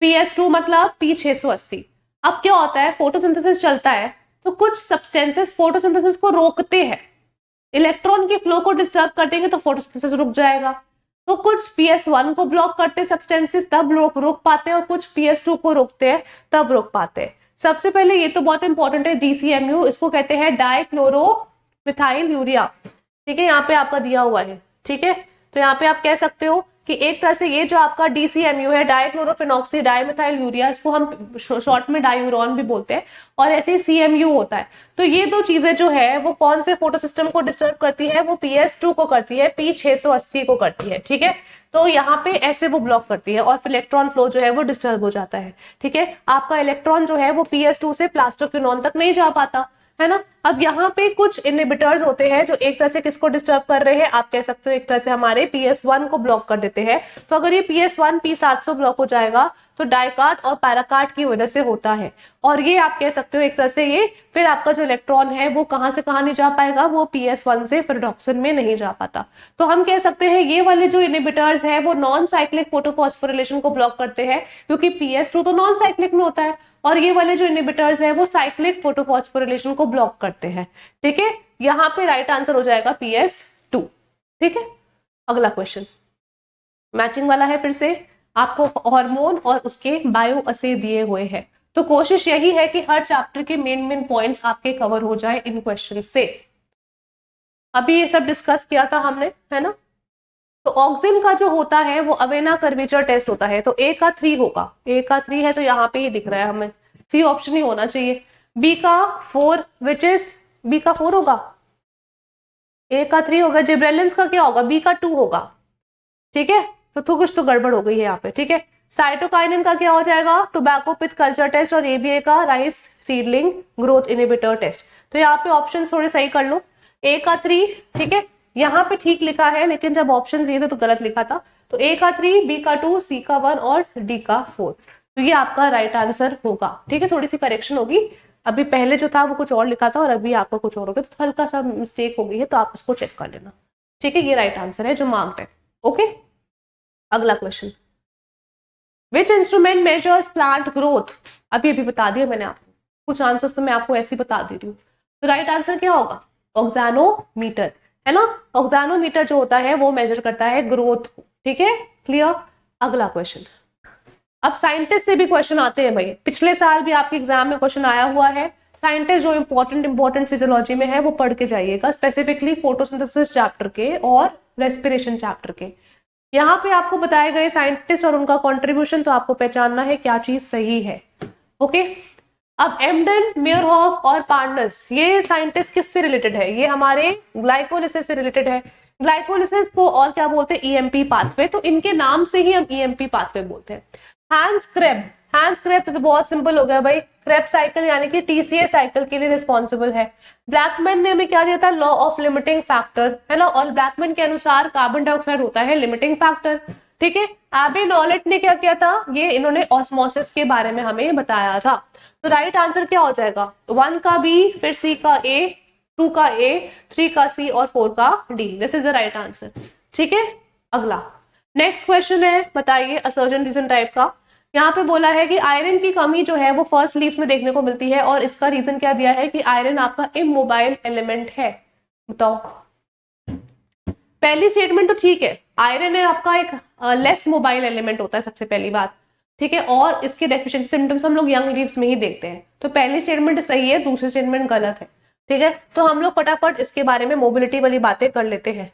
PS2 मतलब P680। अब क्या होता है, फोटोसिंथेसिस चलता है तो कुछ सब्सटेंसेस फोटोसिंथेसिस को रोकते हैं, इलेक्ट्रॉन के फ्लो को डिस्टर्ब कर देंगे तो फोटोसिंथेसिस रुक जाएगा। तो कुछ PS1 को ब्लॉक करते सब्सटेंसेस तब रोक पाते हैं, और कुछ PS2 को रोकते हैं तब रोक पाते हैं। सबसे पहले ये तो बहुत इंपॉर्टेंट है, DCMU, इसको कहते हैं डाइक्लोरो मिथाइल यूरिया। ठीक है, यहाँ पे आपका दिया हुआ है। ठीक है, तो यहाँ पे आप कह सकते हो कि एक तरह से ये जो आपका DCMU है, डाइक्लोरोफिनॉक्सी डाइमिथाइल यूरिया, इसको हम शॉर्ट में डायूरॉन भी बोलते हैं, और ऐसे CMU होता है। तो ये दो चीजें जो है वो कौन से फोटो सिस्टम को डिस्टर्ब करती है? वो PS2 को करती है, P680 को करती है। ठीक है, तो यहाँ पे ऐसे वो ब्लॉक करती है और फिर इलेक्ट्रॉन फ्लो जो है वो डिस्टर्ब हो जाता है। ठीक है, आपका इलेक्ट्रॉन जो है वो PS2 से प्लास्टोक्विनोन तक नहीं जा पाता है ना। अब यहाँ पे कुछ इनहिबिटर्स होते हैं जो एक तरह से किसको डिस्टर्ब कर रहे हैं, आप कह सकते हो एक तरह से हमारे PS1 को ब्लॉक कर देते हैं। तो अगर ये PS1 P700 ब्लॉक हो जाएगा तो डाइकार्ट और पैराकार्ट की वजह से होता है, और ये आप कह सकते हो एक तरह से ये फिर आपका जो इलेक्ट्रॉन है वो कहां से कहां नहीं जा पाएगा, वो PS1 से फिर में नहीं जा पाता। तो हम कह सकते हैं ये वाले जो इनहिबिटर्स है वो नॉन साइक्लिक फोटोफॉस्फोरिलेशन को ब्लॉक करते हैं, क्योंकि PS2 तो नॉन साइक्लिक में होता है, और ये वाले जो इनहिबिटर्स है वो साइक्लिक फोटोफॉस्फोरिलेशन को ब्लॉक करते हैं। ठीक है, यहाँ पे राइट आंसर हो जाएगा PS2। ठीक है, अगला क्वेश्चन मैचिंग वाला है, फिर से आपको हार्मोन और उसके बायो असे दिए हुए हैं। तो कोशिश यही है कि हर चैप्टर के मेन पॉइंट्स आपके कवर हो जाए इन क्वेश्चन से। अभी ये सब डिस्कस किया था हमने, है ना। तो ऑक्सिन का जो होता है वो अवेना कर्वेचर टेस्ट होता है, तो A का 3 होगा। A का 3 है तो यहाँ पे ही दिख रहा है हमें, C ऑप्शन ही होना चाहिए। B का 4 विच इज B का 4 होगा, A का 3 होगा। जिब्रेलिन्स का क्या होगा, B का 2 होगा। ठीक है, तो कुछ तो गड़बड़ हो गई है यहाँ पे। ठीक है, साइटोकाइनिन का क्या हो जाएगा, टोबैको पिथ कल्चर टेस्ट, और ABA का rice seedling growth inhibitor test. तो यहाँ पे ऑप्शन थोड़े सही कर लो। A का 3, ठीक है, यहाँ पे ठीक लिखा है लेकिन जब ऑप्शन दिए थे तो गलत लिखा था। तो A का 3, B का 2, C का 1 और D का 4। तो ये आपका राइट आंसर होगा। ठीक है, थोड़ी सी करेक्शन होगी, अभी पहले जो था वो कुछ और लिखा था और अभी आपका कुछ और हो गया, तो हल्का सा मिस्टेक हो गई है, तो आप इसको चेक कर लेना। ठीक है, ये राइट आंसर है जो मार्क्ड है। ओके, अगला question, which instrument measures plant growth? अभी बता दिया मैंने आपको, कुछ आंसर्स तो मैं आपको ऐसे ही बता दे रही हूँ। तो राइट आंसर क्या होगा, ऑक्सैनोमीटर, है ना। ऑक्सैनोमीटर जो होता है वो मेजर करता है ग्रोथ को। ठीक है, क्लियर। अगला क्वेश्चन, अब साइंटिस्ट से भी क्वेश्चन आते हैं भाई, पिछले साल भी आपके एग्जाम में क्वेश्चन आया हुआ है। साइंटिस्ट जो इंपॉर्टेंट फिजियोलॉजी में है वो पढ़ के जाइएगा, स्पेसिफिकली फोटोसिंथेसिस चैप्टर के और रेस्पिरेशन चैप्टर के। यहाँ पे आपको बताए गए साइंटिस्ट और उनका कंट्रीब्यूशन, तो आपको पहचानना है क्या चीज सही है। ओके, अब एम्डन, मेयरहॉफ और पार्टनर्स, ये साइंटिस्ट किससे रिलेटेड है, ये हमारे ग्लाइकोलिसिस से रिलेटेड है। ग्लाइकोलिसिस को और क्या बोलते हैं, ईएमपी पाथवे, तो इनके नाम से ही हम ईएमपी पाथवे बोलते हैं। हैंस क्रेब, हैंस क्रेब तो बहुत सिंपल हो गया भाई, क्रेब साइकिल यानी कि टीसीए साइकिल के लिए रिस्पॉन्सिबल है। ब्लैकमैन ने हमें क्या दिया था, लॉ ऑफ लिमिटिंग फैक्टर, है ना, और ब्लैकमैन के अनुसार कार्बन डाइऑक्साइड होता है लिमिटिंग फैक्टर। ठीक है, एबे नॉलेट ने क्या किया था, ये इन्होंने ऑस्मोसिस के बारे में हमें बताया था। तो राइट आंसर क्या हो जाएगा, 1 का B, फिर C का A, 2 का A, 3 का C और 4 का D। This is the right answer. ठीक है, अगला नेक्स्ट क्वेश्चन है, बताइए असर्जन रीजन टाइप का। यहाँ पे बोला है कि आयरन की कमी जो है वो फर्स्ट लीव्स में देखने को मिलती है, और इसका रीजन क्या दिया है कि आयरन आपका इमोबाइल एलिमेंट है। बताओ, पहली स्टेटमेंट तो ठीक है, आयरन है आपका एक लेस मोबाइल एलिमेंट होता है, सबसे पहली बात। ठीक है, और इसके डेफिशिएंसी सिम्टम्स हम लोग यंग लीव्स में ही देखते हैं। तो पहली स्टेटमेंट सही है, दूसरी स्टेटमेंट गलत है। ठीक है, तो हम लोग फटाफट इसके बारे में मोबिलिटी वाली बातें कर लेते हैं।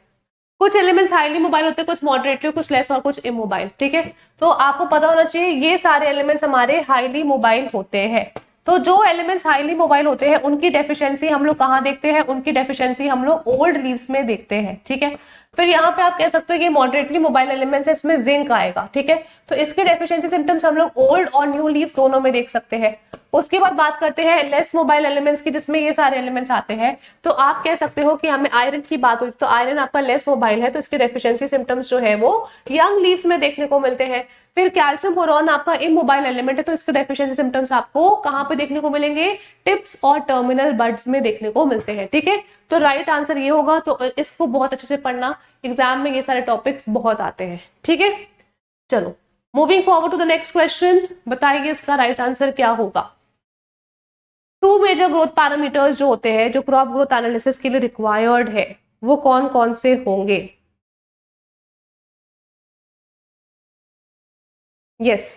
कुछ एलिमेंट्स हाईली मोबाइल होते हैं, कुछ मॉडरेटली, कुछ लेस और कुछ इमोबाइल। ठीक है, तो आपको पता होना चाहिए ये सारे एलिमेंट्स हमारे हाईली मोबाइल होते हैं। तो जो एलिमेंट्स हाईली मोबाइल होते हैं उनकी डेफिशिएंसी हम लोग कहाँ देखते हैं, उनकी डेफिशिएंसी हम लोग ओल्ड लीव्स में देखते हैं। ठीक है, फिर यहाँ पे आप कह सकते हो कि मॉडरेटली मोबाइल एलिमेंट्स है, इसमें जिंक आएगा। ठीक है, तो इसके डेफिशिएंसी सिम्टम्स हम लोग ओल्ड और न्यू लीव्स दोनों में देख सकते हैं। उसके बाद बात करते हैं लेस मोबाइल एलिमेंट्स की, जिसमें ये सारे एलिमेंट्स आते हैं। तो आप कह सकते हो कि हमें आयरन की बात हुई, तो आयरन आपका लेस मोबाइल है, तो इसके डेफिशिएंसी सिम्टम्स जो है वो यंग लीव्स में देखने को मिलते हैं। फिर कैल्शियम बोरॉन आपका इमोबाइल एलिमेंट है, तो इसके डेफिशिएंसी सिम्टम्स आपको कहां पे देखने को मिलेंगे, टिप्स और टर्मिनल बड्स में देखने को मिलते हैं। ठीक है, तो राइट आंसर ये होगा। तो इसको बहुत अच्छे से पढ़ना, एग्जाम में ये सारे टॉपिक्स बहुत आते हैं। ठीक है, चलो moving forward to the next question, बताइए इसका राइट आंसर क्या होगा। टू मेजर ग्रोथ पैरामीटर्स जो होते हैं, जो क्रॉप ग्रोथ एनालिसिस के लिए रिक्वायर्ड है, वो कौन कौन से होंगे। यस,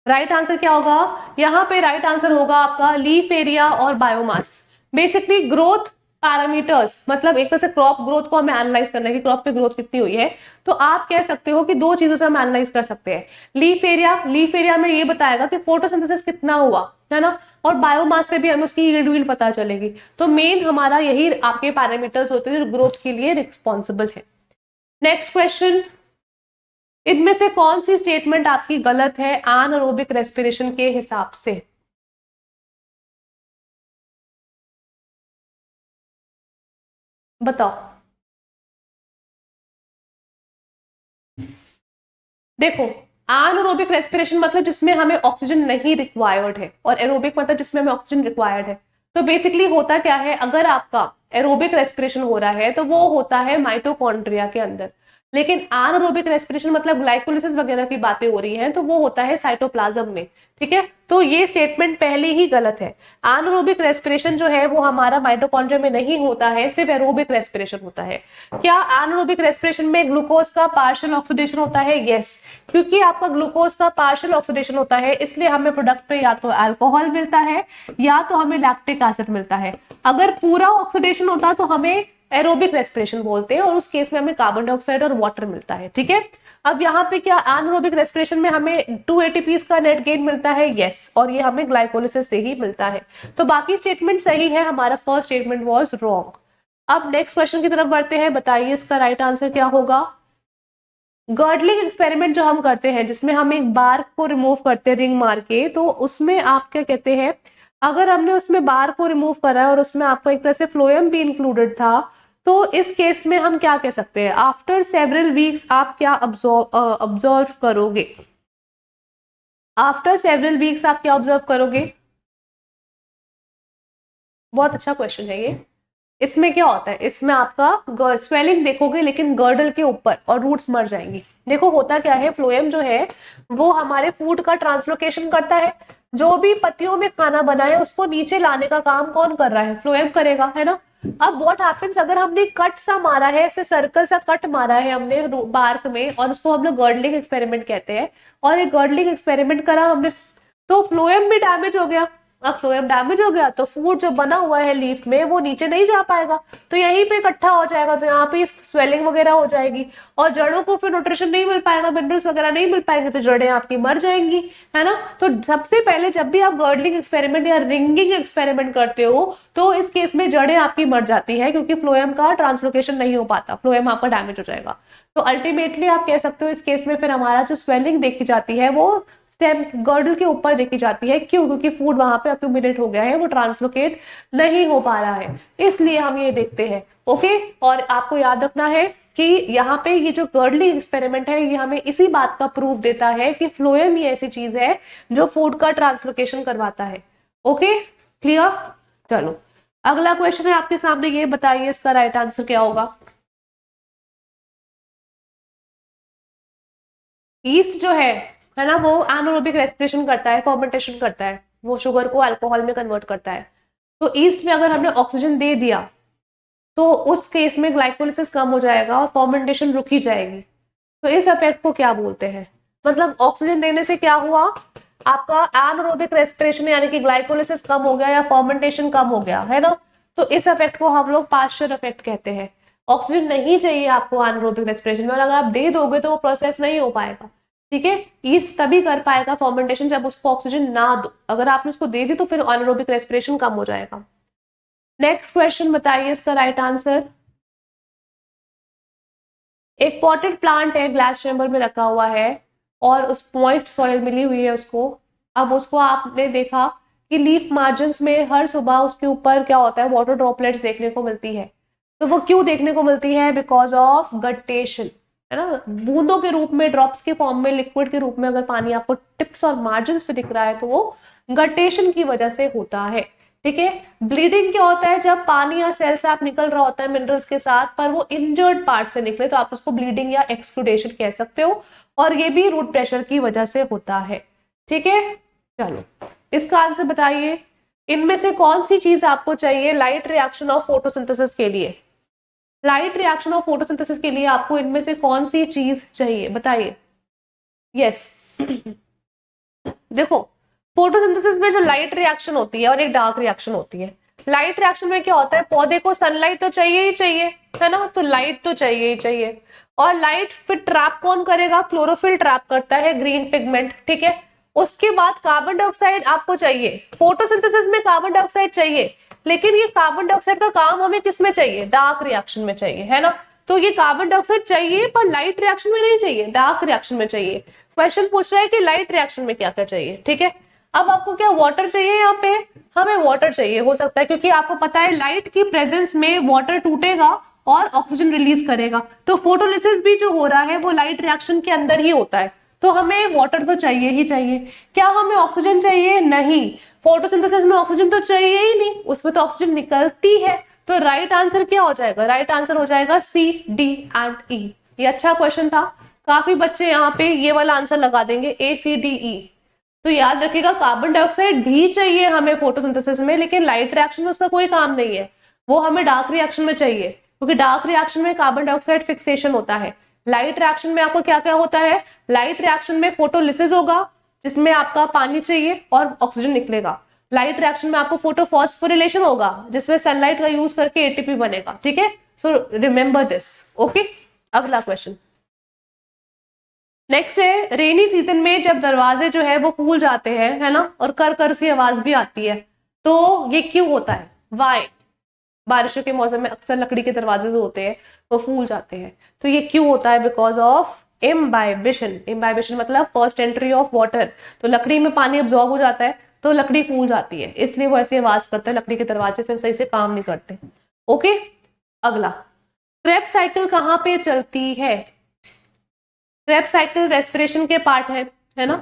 राइट आंसर क्या होगा, यहाँ पे राइट आंसर होगा आपका लीफ एरिया और बायोमास। बेसिकली ग्रोथ पैरामीटर्स मतलब एक तरह से क्रॉप ग्रोथ को हमें एनालाइज करना है कि क्रॉप पे ग्रोथ कितनी हुई है। तो आप कह सकते हो कि दो चीजों से हम एनालाइज कर सकते हैं। लीफ एरिया में ये बताएगा कि फोटोसिंथेसिस कितना हुआ है ना, और बायोमास से भी हमें उसकी यील्ड वील्ड पता चलेगी। तो मेन हमारा यही आपके पैरामीटर्स होते हैं जो ग्रोथ के लिए रिस्पॉन्सिबल है। नेक्स्ट क्वेश्चन, इनमें से कौन सी स्टेटमेंट आपकी गलत है एनारोबिक रेस्पिरेशन के हिसाब से। बताओ। देखो, एनारोबिक रेस्पिरेशन मतलब जिसमें हमें ऑक्सीजन नहीं रिक्वायर्ड है, और एरोबिक मतलब जिसमें हमें ऑक्सीजन रिक्वायर्ड है। तो बेसिकली होता क्या है, अगर आपका एरोबिक रेस्पिरेशन हो रहा है तो वो होता है माइटोकॉन्ड्रिया के अंदर, लेकिन एनारोबिक रेस्पिरेशन मतलब ग्लाइकोलिसिस वगैरह की बातें हो रही हैं तो वो होता है साइटोप्लाज्म में। ठीक है, तो ये स्टेटमेंट पहले ही गलत है। एनारोबिक रेस्पिरेशन जो है वो हमारा माइटोकॉन्ड्रिया में नहीं होता है, सिर्फ एरोबिक रेस्पिरेशन होता है। क्या एनारोबिक रेस्पिरेशन में ग्लूकोज का पार्शियल ऑक्सीडेशन होता है? यस, क्योंकि आपका ग्लूकोज का पार्शियल ऑक्सीडेशन होता है इसलिए हमें प्रोडक्ट पे या तो अल्कोहल मिलता है या तो हमें लैक्टिक एसिड मिलता है। अगर पूरा ऑक्सीडेशन होता तो हमें एरोबिक रेस्पिरेशन बोलते हैं, और उस केस में हमें कार्बन डाइऑक्साइड और वाटर मिलता है। ठीक है, अब यहाँ पे क्या एनारोबिक रेस्पिरेशन में हमें 2 ATPs का नेट गेन मिलता है? यस, और ये हमें ग्लाइकोलिसिस से ही मिलता है। तो बाकी स्टेटमेंट सही है, हमारा फर्स्ट स्टेटमेंट वाज रॉन्ग। अब नेक्स्ट क्वेश्चन की तरफ बढ़ते हैं, बताइए इसका राइट आंसर क्या होगा। गर्डलिंग एक्सपेरिमेंट जो हम करते हैं जिसमें हम एक बार को रिमूव करते हैं रिंग मार के, तो उसमें आप क्या कहते हैं, अगर हमने उसमें बार को रिमूव करा है और उसमें आपका एक तरह से फ्लोएम भी इंक्लूडेड था, तो इस केस में हम क्या कह सकते हैं, आफ्टर सेवरल वीक्स आप क्या ऑब्जर्व करोगे। आफ्टर सेवरल वीक्स आप क्या ऑब्जर्व करोगे। बहुत अच्छा क्वेश्चन है ये। इसमें क्या होता है, इसमें आपका स्वेलिंग देखोगे लेकिन गर्डल के ऊपर, और रूट्स मर जाएंगी। देखो होता क्या है, फ्लोएम जो है वो हमारे फूड का ट्रांसलोकेशन करता है। जो भी पत्तियों में खाना बना है उसको नीचे लाने का काम कौन कर रहा है, फ्लोएम करेगा, है ना। अब व्हाट हैपेंस, अगर हमने कट सा मारा है, ऐसे सर्कल सा कट मारा है हमने बार्क में, और उसको हम लोग गर्डलिंग एक्सपेरिमेंट कहते हैं, और एक गर्डलिंग एक्सपेरिमेंट करा हमने, तो फ्लोएम भी डैमेज हो गया। अब फ्लोएम डैमेज हो गया तो फूड जो बना हुआ है लीफ में वो नीचे नहीं जा पाएगा, तो यहीं पे इकट्ठा हो जाएगा, तो यहाँ पे स्वेलिंग वगैरह हो जाएगी, और जड़ों को फिर न्यूट्रिशन नहीं मिल पाएगा, मिनरल्स वगैरह नहीं मिल पाएंगे, तो जड़ें आपकी मर जाएंगी, है ना। तो सबसे पहले जब भी आप गर्डलिंग एक्सपेरिमेंट या रिंगिंग एक्सपेरिमेंट करते हो तो इस केस में जड़ें आपकी मर जाती है, क्योंकि फ्लोएम का ट्रांसलोकेशन नहीं हो पाता, फ्लोएम आपका डैमेज हो जाएगा। तो अल्टीमेटली आप कह सकते हो इस केस में फिर हमारा जो स्वेलिंग देखी जाती है वो स्टेम गर्डल के ऊपर देखी जाती है। क्यों? क्योंकि फूड वहां पे अक्यूमुलेट हो गया है, वो ट्रांसलोकेट नहीं हो पा रहा है, इसलिए हम ये देखते हैं। ओके, और आपको याद रखना है कि यहाँ पे ये जो गर्डलिंग एक्सपेरिमेंट है ये हमें इसी बात का प्रूफ देता है कि फ्लोएम ही ऐसी चीज है जो फूड का ट्रांसलोकेशन करवाता है। Okay, clear. चलो अगला क्वेश्चन है आपके सामने, ये बताइए इसका राइट आंसर क्या होगा। ईस्ट जो है ना, वो एनारोबिक रेस्पिरेशन करता है, फर्मेंटेशन करता है, वो शुगर को अल्कोहल में कन्वर्ट करता है। तो ईस्ट में अगर हमने ऑक्सीजन दे दिया तो उस केस में ग्लाइकोलिसिस कम हो जाएगा और फर्मेंटेशन रुक ही जाएगी। तो इस इफेक्ट को क्या बोलते हैं, मतलब ऑक्सीजन देने से क्या हुआ, आपका एनारोबिक रेस्पिरेशन यानी कि ग्लाइकोलिसिस कम हो गया या फर्मेंटेशन कम हो गया है ना, तो इस इफेक्ट को हम लोग पास्चर इफेक्ट कहते हैं। ऑक्सीजन नहीं चाहिए आपको एनारोबिक रेस्पिरेशन में, और अगर आप दे दोगे तो वो प्रोसेस नहीं हो पाएगा, ठीक है। ईस्ट तभी कर पाएगा फर्मेंटेशन जब उसको ऑक्सीजन ना दो, अगर आपने उसको दे दी तो फिर एनारोबिक रेस्पिरेशन कम हो जाएगा। नेक्स्ट क्वेश्चन बताइए इसका राइट आंसर। एक पॉटेड प्लांट है, ग्लास चैम्बर में रखा हुआ है और उस मॉइस्ट सॉइल मिली हुई है उसको। अब उसको आपने देखा कि लीफ मार्जिन्स में हर सुबह उसके ऊपर क्या होता है, वाटर ड्रॉपलेट्स देखने को मिलती है। तो वो क्यों देखने को मिलती है? बिकॉज ऑफ गटेशन, है ना। बूंदों के रूप में, ड्रॉप्स के फॉर्म में, लिक्विड के रूप में अगर पानी आपको टिप्स और मार्जिन्स पे दिख रहा है तो वो गटेशन की वजह से होता है, ठीक है। ब्लीडिंग क्या होता है? जब पानी या सेल से आप निकल रहा होता है मिनरल्स के साथ, पर वो इंजर्ड पार्ट से निकले तो आप उसको ब्लीडिंग या एक्सक्लूडेशन कह सकते हो, और ये भी रूट प्रेशर की वजह से होता है, ठीक है। चलो इसका आंसर बताइए, इनमें से कौन सी चीज आपको चाहिए लाइट रिएक्शन ऑफ फोटोसिंथेसिस के लिए? लाइट रिएक्शन ऑफ फोटोसिंथेसिस के लिए आपको इनमें से कौन सी चीज चाहिए, बताइए। यस देखो, फोटोसिंथेसिस में जो लाइट रिएक्शन होती है और एक डार्क रिएक्शन होती है। लाइट रिएक्शन में क्या होता है, पौधे को सनलाइट तो चाहिए ही चाहिए, है ना, तो लाइट तो चाहिए ही चाहिए। और लाइट फिर ट्रैप कौन करेगा? क्लोरोफिल ट्रैप करता है, ग्रीन पिगमेंट, ठीक है। उसके बाद कार्बन डाइऑक्साइड आपको चाहिए, फोटोसिंथेसिस में कार्बन डाइऑक्साइड चाहिए, लेकिन ये कार्बन डाइऑक्साइड का काम हमें किस में चाहिए? डार्क रिएक्शन में चाहिए, है ना। तो ये कार्बन डाइऑक्साइड चाहिए पर लाइट रिएक्शन में नहीं चाहिए, डार्क रिएक्शन में चाहिए। क्वेश्चन पूछ रहा है कि लाइट रिएक्शन में क्या क्या चाहिए, ठीक है। अब आपको क्या वाटर चाहिए? यहाँ पे हमें वाटर चाहिए, हो सकता है क्योंकि आपको पता है लाइट की प्रेजेंस में वाटर टूटेगा और ऑक्सीजन रिलीज करेगा, तो फोटोलिसिस भी जो हो रहा है वो लाइट रिएक्शन के अंदर ही होता है, तो हमें वाटर तो चाहिए ही चाहिए। क्या हमें ऑक्सीजन चाहिए? नहीं, फोटोसिंथेसिस में ऑक्सीजन तो चाहिए ही नहीं, उसमें तो ऑक्सीजन निकलती है। तो राइट आंसर क्या हो जाएगा? राइट आंसर हो जाएगा सी, डी एंड ई। ये अच्छा क्वेश्चन था, काफी बच्चे यहाँ पे ये वाला आंसर लगा देंगे, ए सी डी ई। तो याद रखिएगा कार्बन डाइऑक्साइड भी चाहिए हमें फोटोसिंथेसिस में, लेकिन लाइट रिएक्शन में उसका कोई काम नहीं है, वो हमें डार्क रिएक्शन में चाहिए, क्योंकि डार्क रिएक्शन में कार्बन डाइऑक्साइड फिक्सेशन होता है। लाइट रिएक्शन में आपको क्या क्या होता है? लाइट रिएक्शन में फोटोलिसिस होगा जिसमें आपका पानी चाहिए और ऑक्सीजन निकलेगा। लाइट रिएक्शन में आपको फोटोफॉस्फोरिलेशन होगा जिसमें सनलाइट का यूज करके एटीपी बनेगा, ठीक है। So remember this, okay. अगला क्वेश्चन नेक्स्ट है, रेनी सीजन में जब दरवाजे जो है वो फूल जाते हैं, है ना, और कर कर सी आवाज भी आती है, तो ये क्यों होता है? वाई? बारिशों के मौसम में अक्सर लकड़ी के दरवाजे जो होते हैं वो फूल जाते हैं, तो ये क्यों होता है? Because of imbibition. इम्बाइबिशन मतलब फर्स्ट एंट्री ऑफ वाटर, तो लकड़ी में पानी अब्जॉर्ब हो जाता है तो लकड़ी फूल जाती है, इसलिए वो ऐसी आवाज करता है, लकड़ी के दरवाजे फिर सही से काम नहीं करते, ओके। अगला, क्रेब्स साइकिल कहाँ पे चलती है? क्रेब्स साइकिल रेस्पिरेशन के पार्ट है ना,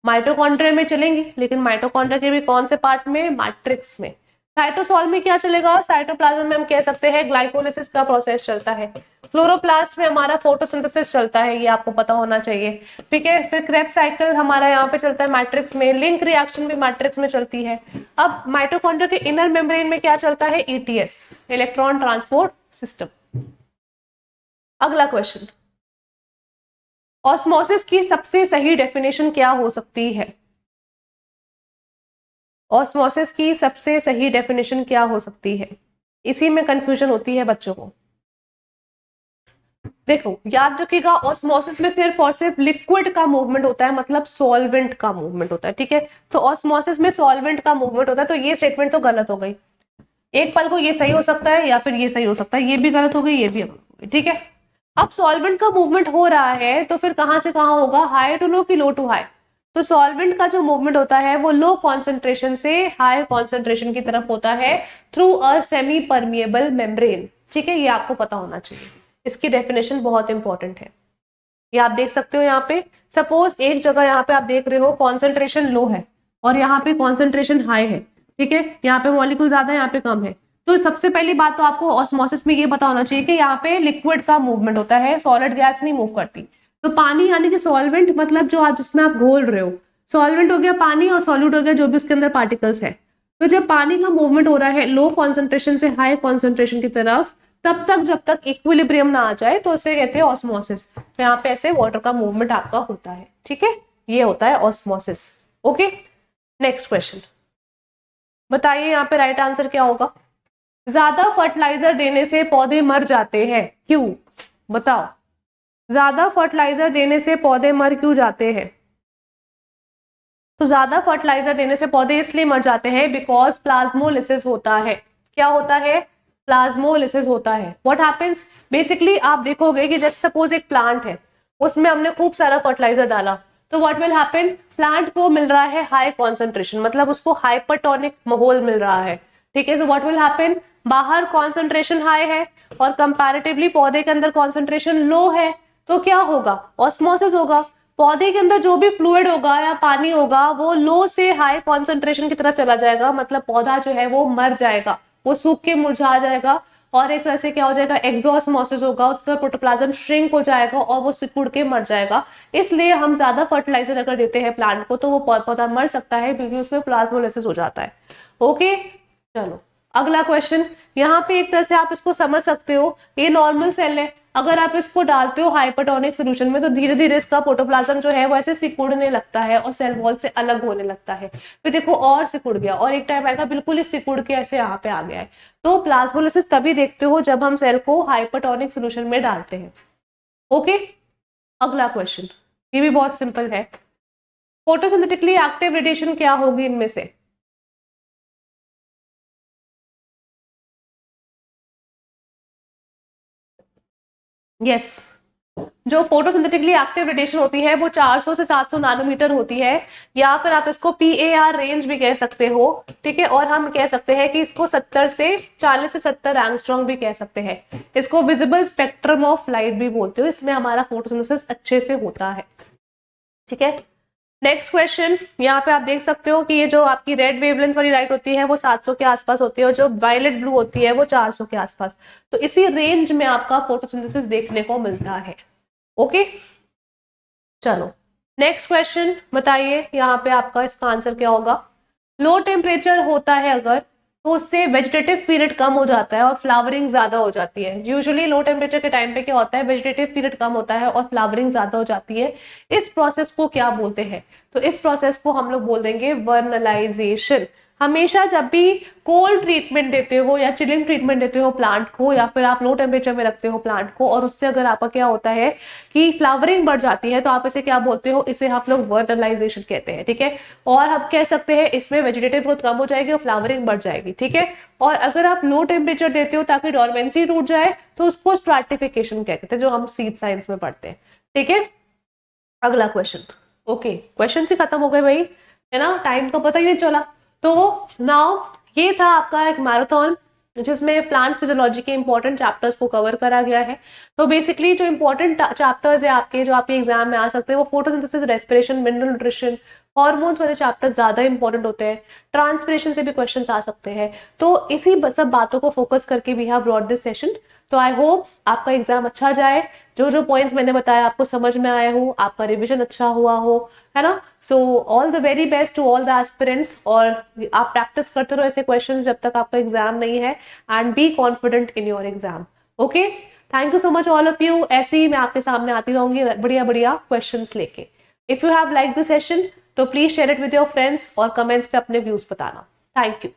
माइटोकॉन्ड्रिया में चलेंगी, लेकिन माइटोकॉन्ड्रिया के भी कौन से पार्ट में? मैट्रिक्स में। साइटोसॉल में क्या चलेगा? साइटोप्लाज्म में हम कह सकते हैं ग्लाइकोलिसिस का प्रोसेस चलता है। क्लोरोप्लास्ट में हमारा फोटोसिंथेसिस चलता है, ये आपको पता होना चाहिए, ठीक है। फिर क्रेब्स साइकिल हमारा यहाँ पे चलता है मैट्रिक्स में, लिंक रिएक्शन भी मैट्रिक्स में चलती है। अब माइटोकॉन्ड्रिया के इनर मेम्ब्रेन में क्या चलता है? ETS, electron transport system. अगला क्वेश्चन, ऑस्मोसिस की सबसे सही डेफिनेशन क्या हो सकती है? ऑस्मोसिस की सबसे सही डेफिनेशन क्या हो सकती है? इसी में कंफ्यूजन होती है बच्चों को। देखो याद रखिएगा, ऑस्मोसिस में सिर्फ और सिर्फ लिक्विड का मूवमेंट होता है, मतलब सॉल्वेंट का मूवमेंट होता है, ठीक है। तो ऑस्मोसिस में सॉल्वेंट का मूवमेंट होता है, तो ये स्टेटमेंट तो गलत हो गई। एक पल को ये सही हो सकता है या फिर ये सही हो सकता है, ये भी गलत हो गई, ये भी गलत हो गई, ठीक है। अब सॉल्वेंट का मूवमेंट हो रहा है तो फिर कहां से कहां होगा? हाई टू लो की लो टू हाई? तो सॉल्वेंट का जो मूवमेंट होता है वो लो कॉन्सेंट्रेशन से हाई कॉन्सेंट्रेशन की तरफ होता है through a semi permeable membrane, ठीक है। ये आपको पता होना चाहिए, इसकी डेफिनेशन बहुत इंपॉर्टेंट है। ये आप देख सकते हो यहाँ पे, सपोज एक जगह यहाँ पे आप देख रहे हो कॉन्सेंट्रेशन लो है और यहाँ पे कॉन्सेंट्रेशन हाई है, ठीक है। यहाँ पे मॉलिक्यूल ज्यादा है, यहाँ पे कम है। तो सबसे पहली बात तो आपको ऑस्मोसिस में ये पता होना चाहिए कि यहाँ पे लिक्विड का मूवमेंट होता है, सॉलिड गैस नहीं मूव करती। तो पानी यानी कि सॉल्वेंट, मतलब जो आप जिसमें आप घोल रहे हो, सॉल्वेंट हो गया पानी और सॉल्यूट हो गया जो भी उसके अंदर पार्टिकल्स है। तो जब पानी का मूवमेंट हो रहा है लो कॉन्सेंट्रेशन से हाई कॉन्सेंट्रेशन की तरफ, तब तक जब तक इक्विलिब्रियम ना आ जाए तो उसे कहते हैं ऑस्मोसिस। तो यहाँ पे ऐसे वाटर का मूवमेंट आपका होता है, ठीक है, ये होता है ऑस्मोसिस। ओके, नेक्स्ट क्वेश्चन बताइए यहाँ पे राइट आंसर क्या होगा। ज्यादा फर्टिलाइजर देने से पौधे मर जाते हैं, क्यों? बताओ, ज्यादा फर्टिलाइजर देने से पौधे मर क्यों जाते हैं? तो ज्यादा फर्टिलाइजर देने से पौधे इसलिए मर जाते हैं बिकॉज प्लाज्मोलिसिस होता है। क्या होता है? प्लाज्मोलिसिस होता है। व्हाट हैपेंस, बेसिकली आप देखोगे कि जैसे सपोज एक प्लांट है, उसमें हमने खूब सारा फर्टिलाइजर डाला, तो व्हाट विल हैपन, प्लांट को मिल रहा है हाई कॉन्सेंट्रेशन, मतलब उसको हाइपरटोनिक माहौल मिल रहा है। ठीक है, तो व्हाट विल हैपन, बाहर कॉन्सेंट्रेशन हाई है और कंपैरेटिवली पौधे के अंदर कॉन्सेंट्रेशन लो है, तो क्या होगा? ऑस्मोसिस होगा। पौधे के अंदर जो भी फ्लूइड होगा या पानी होगा वो लो से हाई कॉन्सेंट्रेशन की तरफ चला जाएगा, मतलब पौधा जो है वो मर जाएगा, वो सूख के मुरझा जाएगा और एक तरह से क्या हो जाएगा, एक्सोस्मोसिस होगा, उसका प्रोटोप्लाज्म श्रिंक हो जाएगा और वो सिकुड़ के मर जाएगा। इसलिए हम ज्यादा फर्टिलाइजर अगर देते हैं प्लांट को तो वो पौधा मर सकता है क्योंकि उसमें प्लाज्मोलिसिस हो जाता है। ओके, चलो अगला क्वेश्चन। यहाँ पे एक तरह से आप इसको समझ सकते हो, ये नॉर्मल सेल है, अगर आप इसको डालते हो हाइपरटोनिक सोल्यूशन में तो धीरे धीरे इसका प्रोटोप्लाज्म जो है वो ऐसे सिकुड़ने लगता है और सेल वॉल से अलग होने लगता है। फिर देखो और सिकुड़ गया और एक टाइम आएगा बिल्कुल ही सिकुड़ के ऐसे यहाँ पे आ गया है। तो प्लाज्मोलिसिस तभी देखते हो जब हम सेल को हाइपरटोनिक सोल्यूशन में डालते हैं। ओके, अगला क्वेश्चन, ये भी बहुत सिंपल है। फोटोसिंथेटिकली एक्टिव रेडिएशन क्या होगी इनमें से? यस, जो फोटोसिंथेटिकली एक्टिव रेडिएशन होती है वो 400 से 700 नैनोमीटर होती है, या फिर आप इसको PAR रेंज भी कह सकते हो। ठीक है, और हम कह सकते हैं कि इसको 40 से 70 एंगस्ट्रॉम भी कह सकते हैं। इसको विजिबल स्पेक्ट्रम ऑफ लाइट भी बोलते हो, इसमें हमारा फोटोसिंथेसिस अच्छे से होता है। ठीक है, नेक्स्ट क्वेश्चन, यहाँ पे आप देख सकते हो कि ये जो आपकी रेड वेवलेंथ वाली लाइट होती है वो 700 के आसपास होती है और जो वायलेट ब्लू होती है वो 400 के आसपास, तो इसी रेंज में आपका फोटोसिंथेसिस देखने को मिलता है। ओके, चलो नेक्स्ट क्वेश्चन बताइए, यहाँ पे आपका इसका आंसर क्या होगा। लो टेम्परेचर होता है अगर, तो उससे वेजिटेटिव पीरियड कम हो जाता है और फ्लावरिंग ज्यादा हो जाती है। यूजुअली लो टेम्परेचर के टाइम पे क्या होता है, वेजिटेटिव पीरियड कम होता है और फ्लावरिंग ज्यादा हो जाती है। इस प्रोसेस को क्या बोलते हैं? तो इस प्रोसेस को हम लोग बोल देंगे वर्नलाइजेशन। हमेशा जब भी कोल्ड ट्रीटमेंट देते हो या चिलिंग ट्रीटमेंट देते हो प्लांट को, या फिर आप लो टेम्परेचर में रखते हो प्लांट को और उससे अगर आपका क्या होता है कि फ्लावरिंग बढ़ जाती है, तो आप इसे क्या बोलते हो, इसे आप लोग वर्नलाइजेशन कहते हैं। ठीक है, और हम कह सकते हैं इसमें वेजिटेटिव ग्रोथ कम हो जाएगी और फ्लावरिंग बढ़ जाएगी। ठीक है, और अगर आप लो टेम्परेचर देते हो ताकि डोरमेंसी टूट जाए तो उसको स्ट्रैटिफिकेशन कहते हैं, जो हम सीड साइंस में पढ़ते हैं। ठीक है, अगला क्वेश्चन। ओके, क्वेश्चन ही खत्म हो गए भाई, है ना, टाइम का पता ही नहीं चला। तो नाउ ये था आपका एक मैराथन जिसमें प्लांट फिजियोलॉजी के इंपॉर्टेंट चैप्टर्स को कवर करा गया है। तो बेसिकली जो इंपॉर्टेंट चैप्टर्स है आपके, जो आपके एग्जाम में आ सकते हैं, वो photosynthesis, respiration, mineral nutrition, hormones वाले चैप्टर्स ज्यादा इंपॉर्टेंट होते हैं। ट्रांसपिरेशन से भी क्वेश्चंस आ सकते हैं। तो इसी सब बातों को फोकस करके we have brought this session. तो आई होप आपका एग्जाम अच्छा जाए, जो जो पॉइंट्स मैंने बताया आपको समझ में आए हो, आपका रिविजन अच्छा हुआ हो, है ना। So all the very best to all the aspirants, और आप प्रैक्टिस करते रहो ऐसे क्वेश्चंस जब तक आपका एग्जाम नहीं है, and be confident in your exam. Okay, thank you so much all of you. ऐसे ही मैं आपके सामने आती रहूंगी बढ़िया बढ़िया क्वेश्चंस लेके। If you have like the session तो please share it with your friends और कमेंट्स पे अपने व्यूज बताना। Thank you.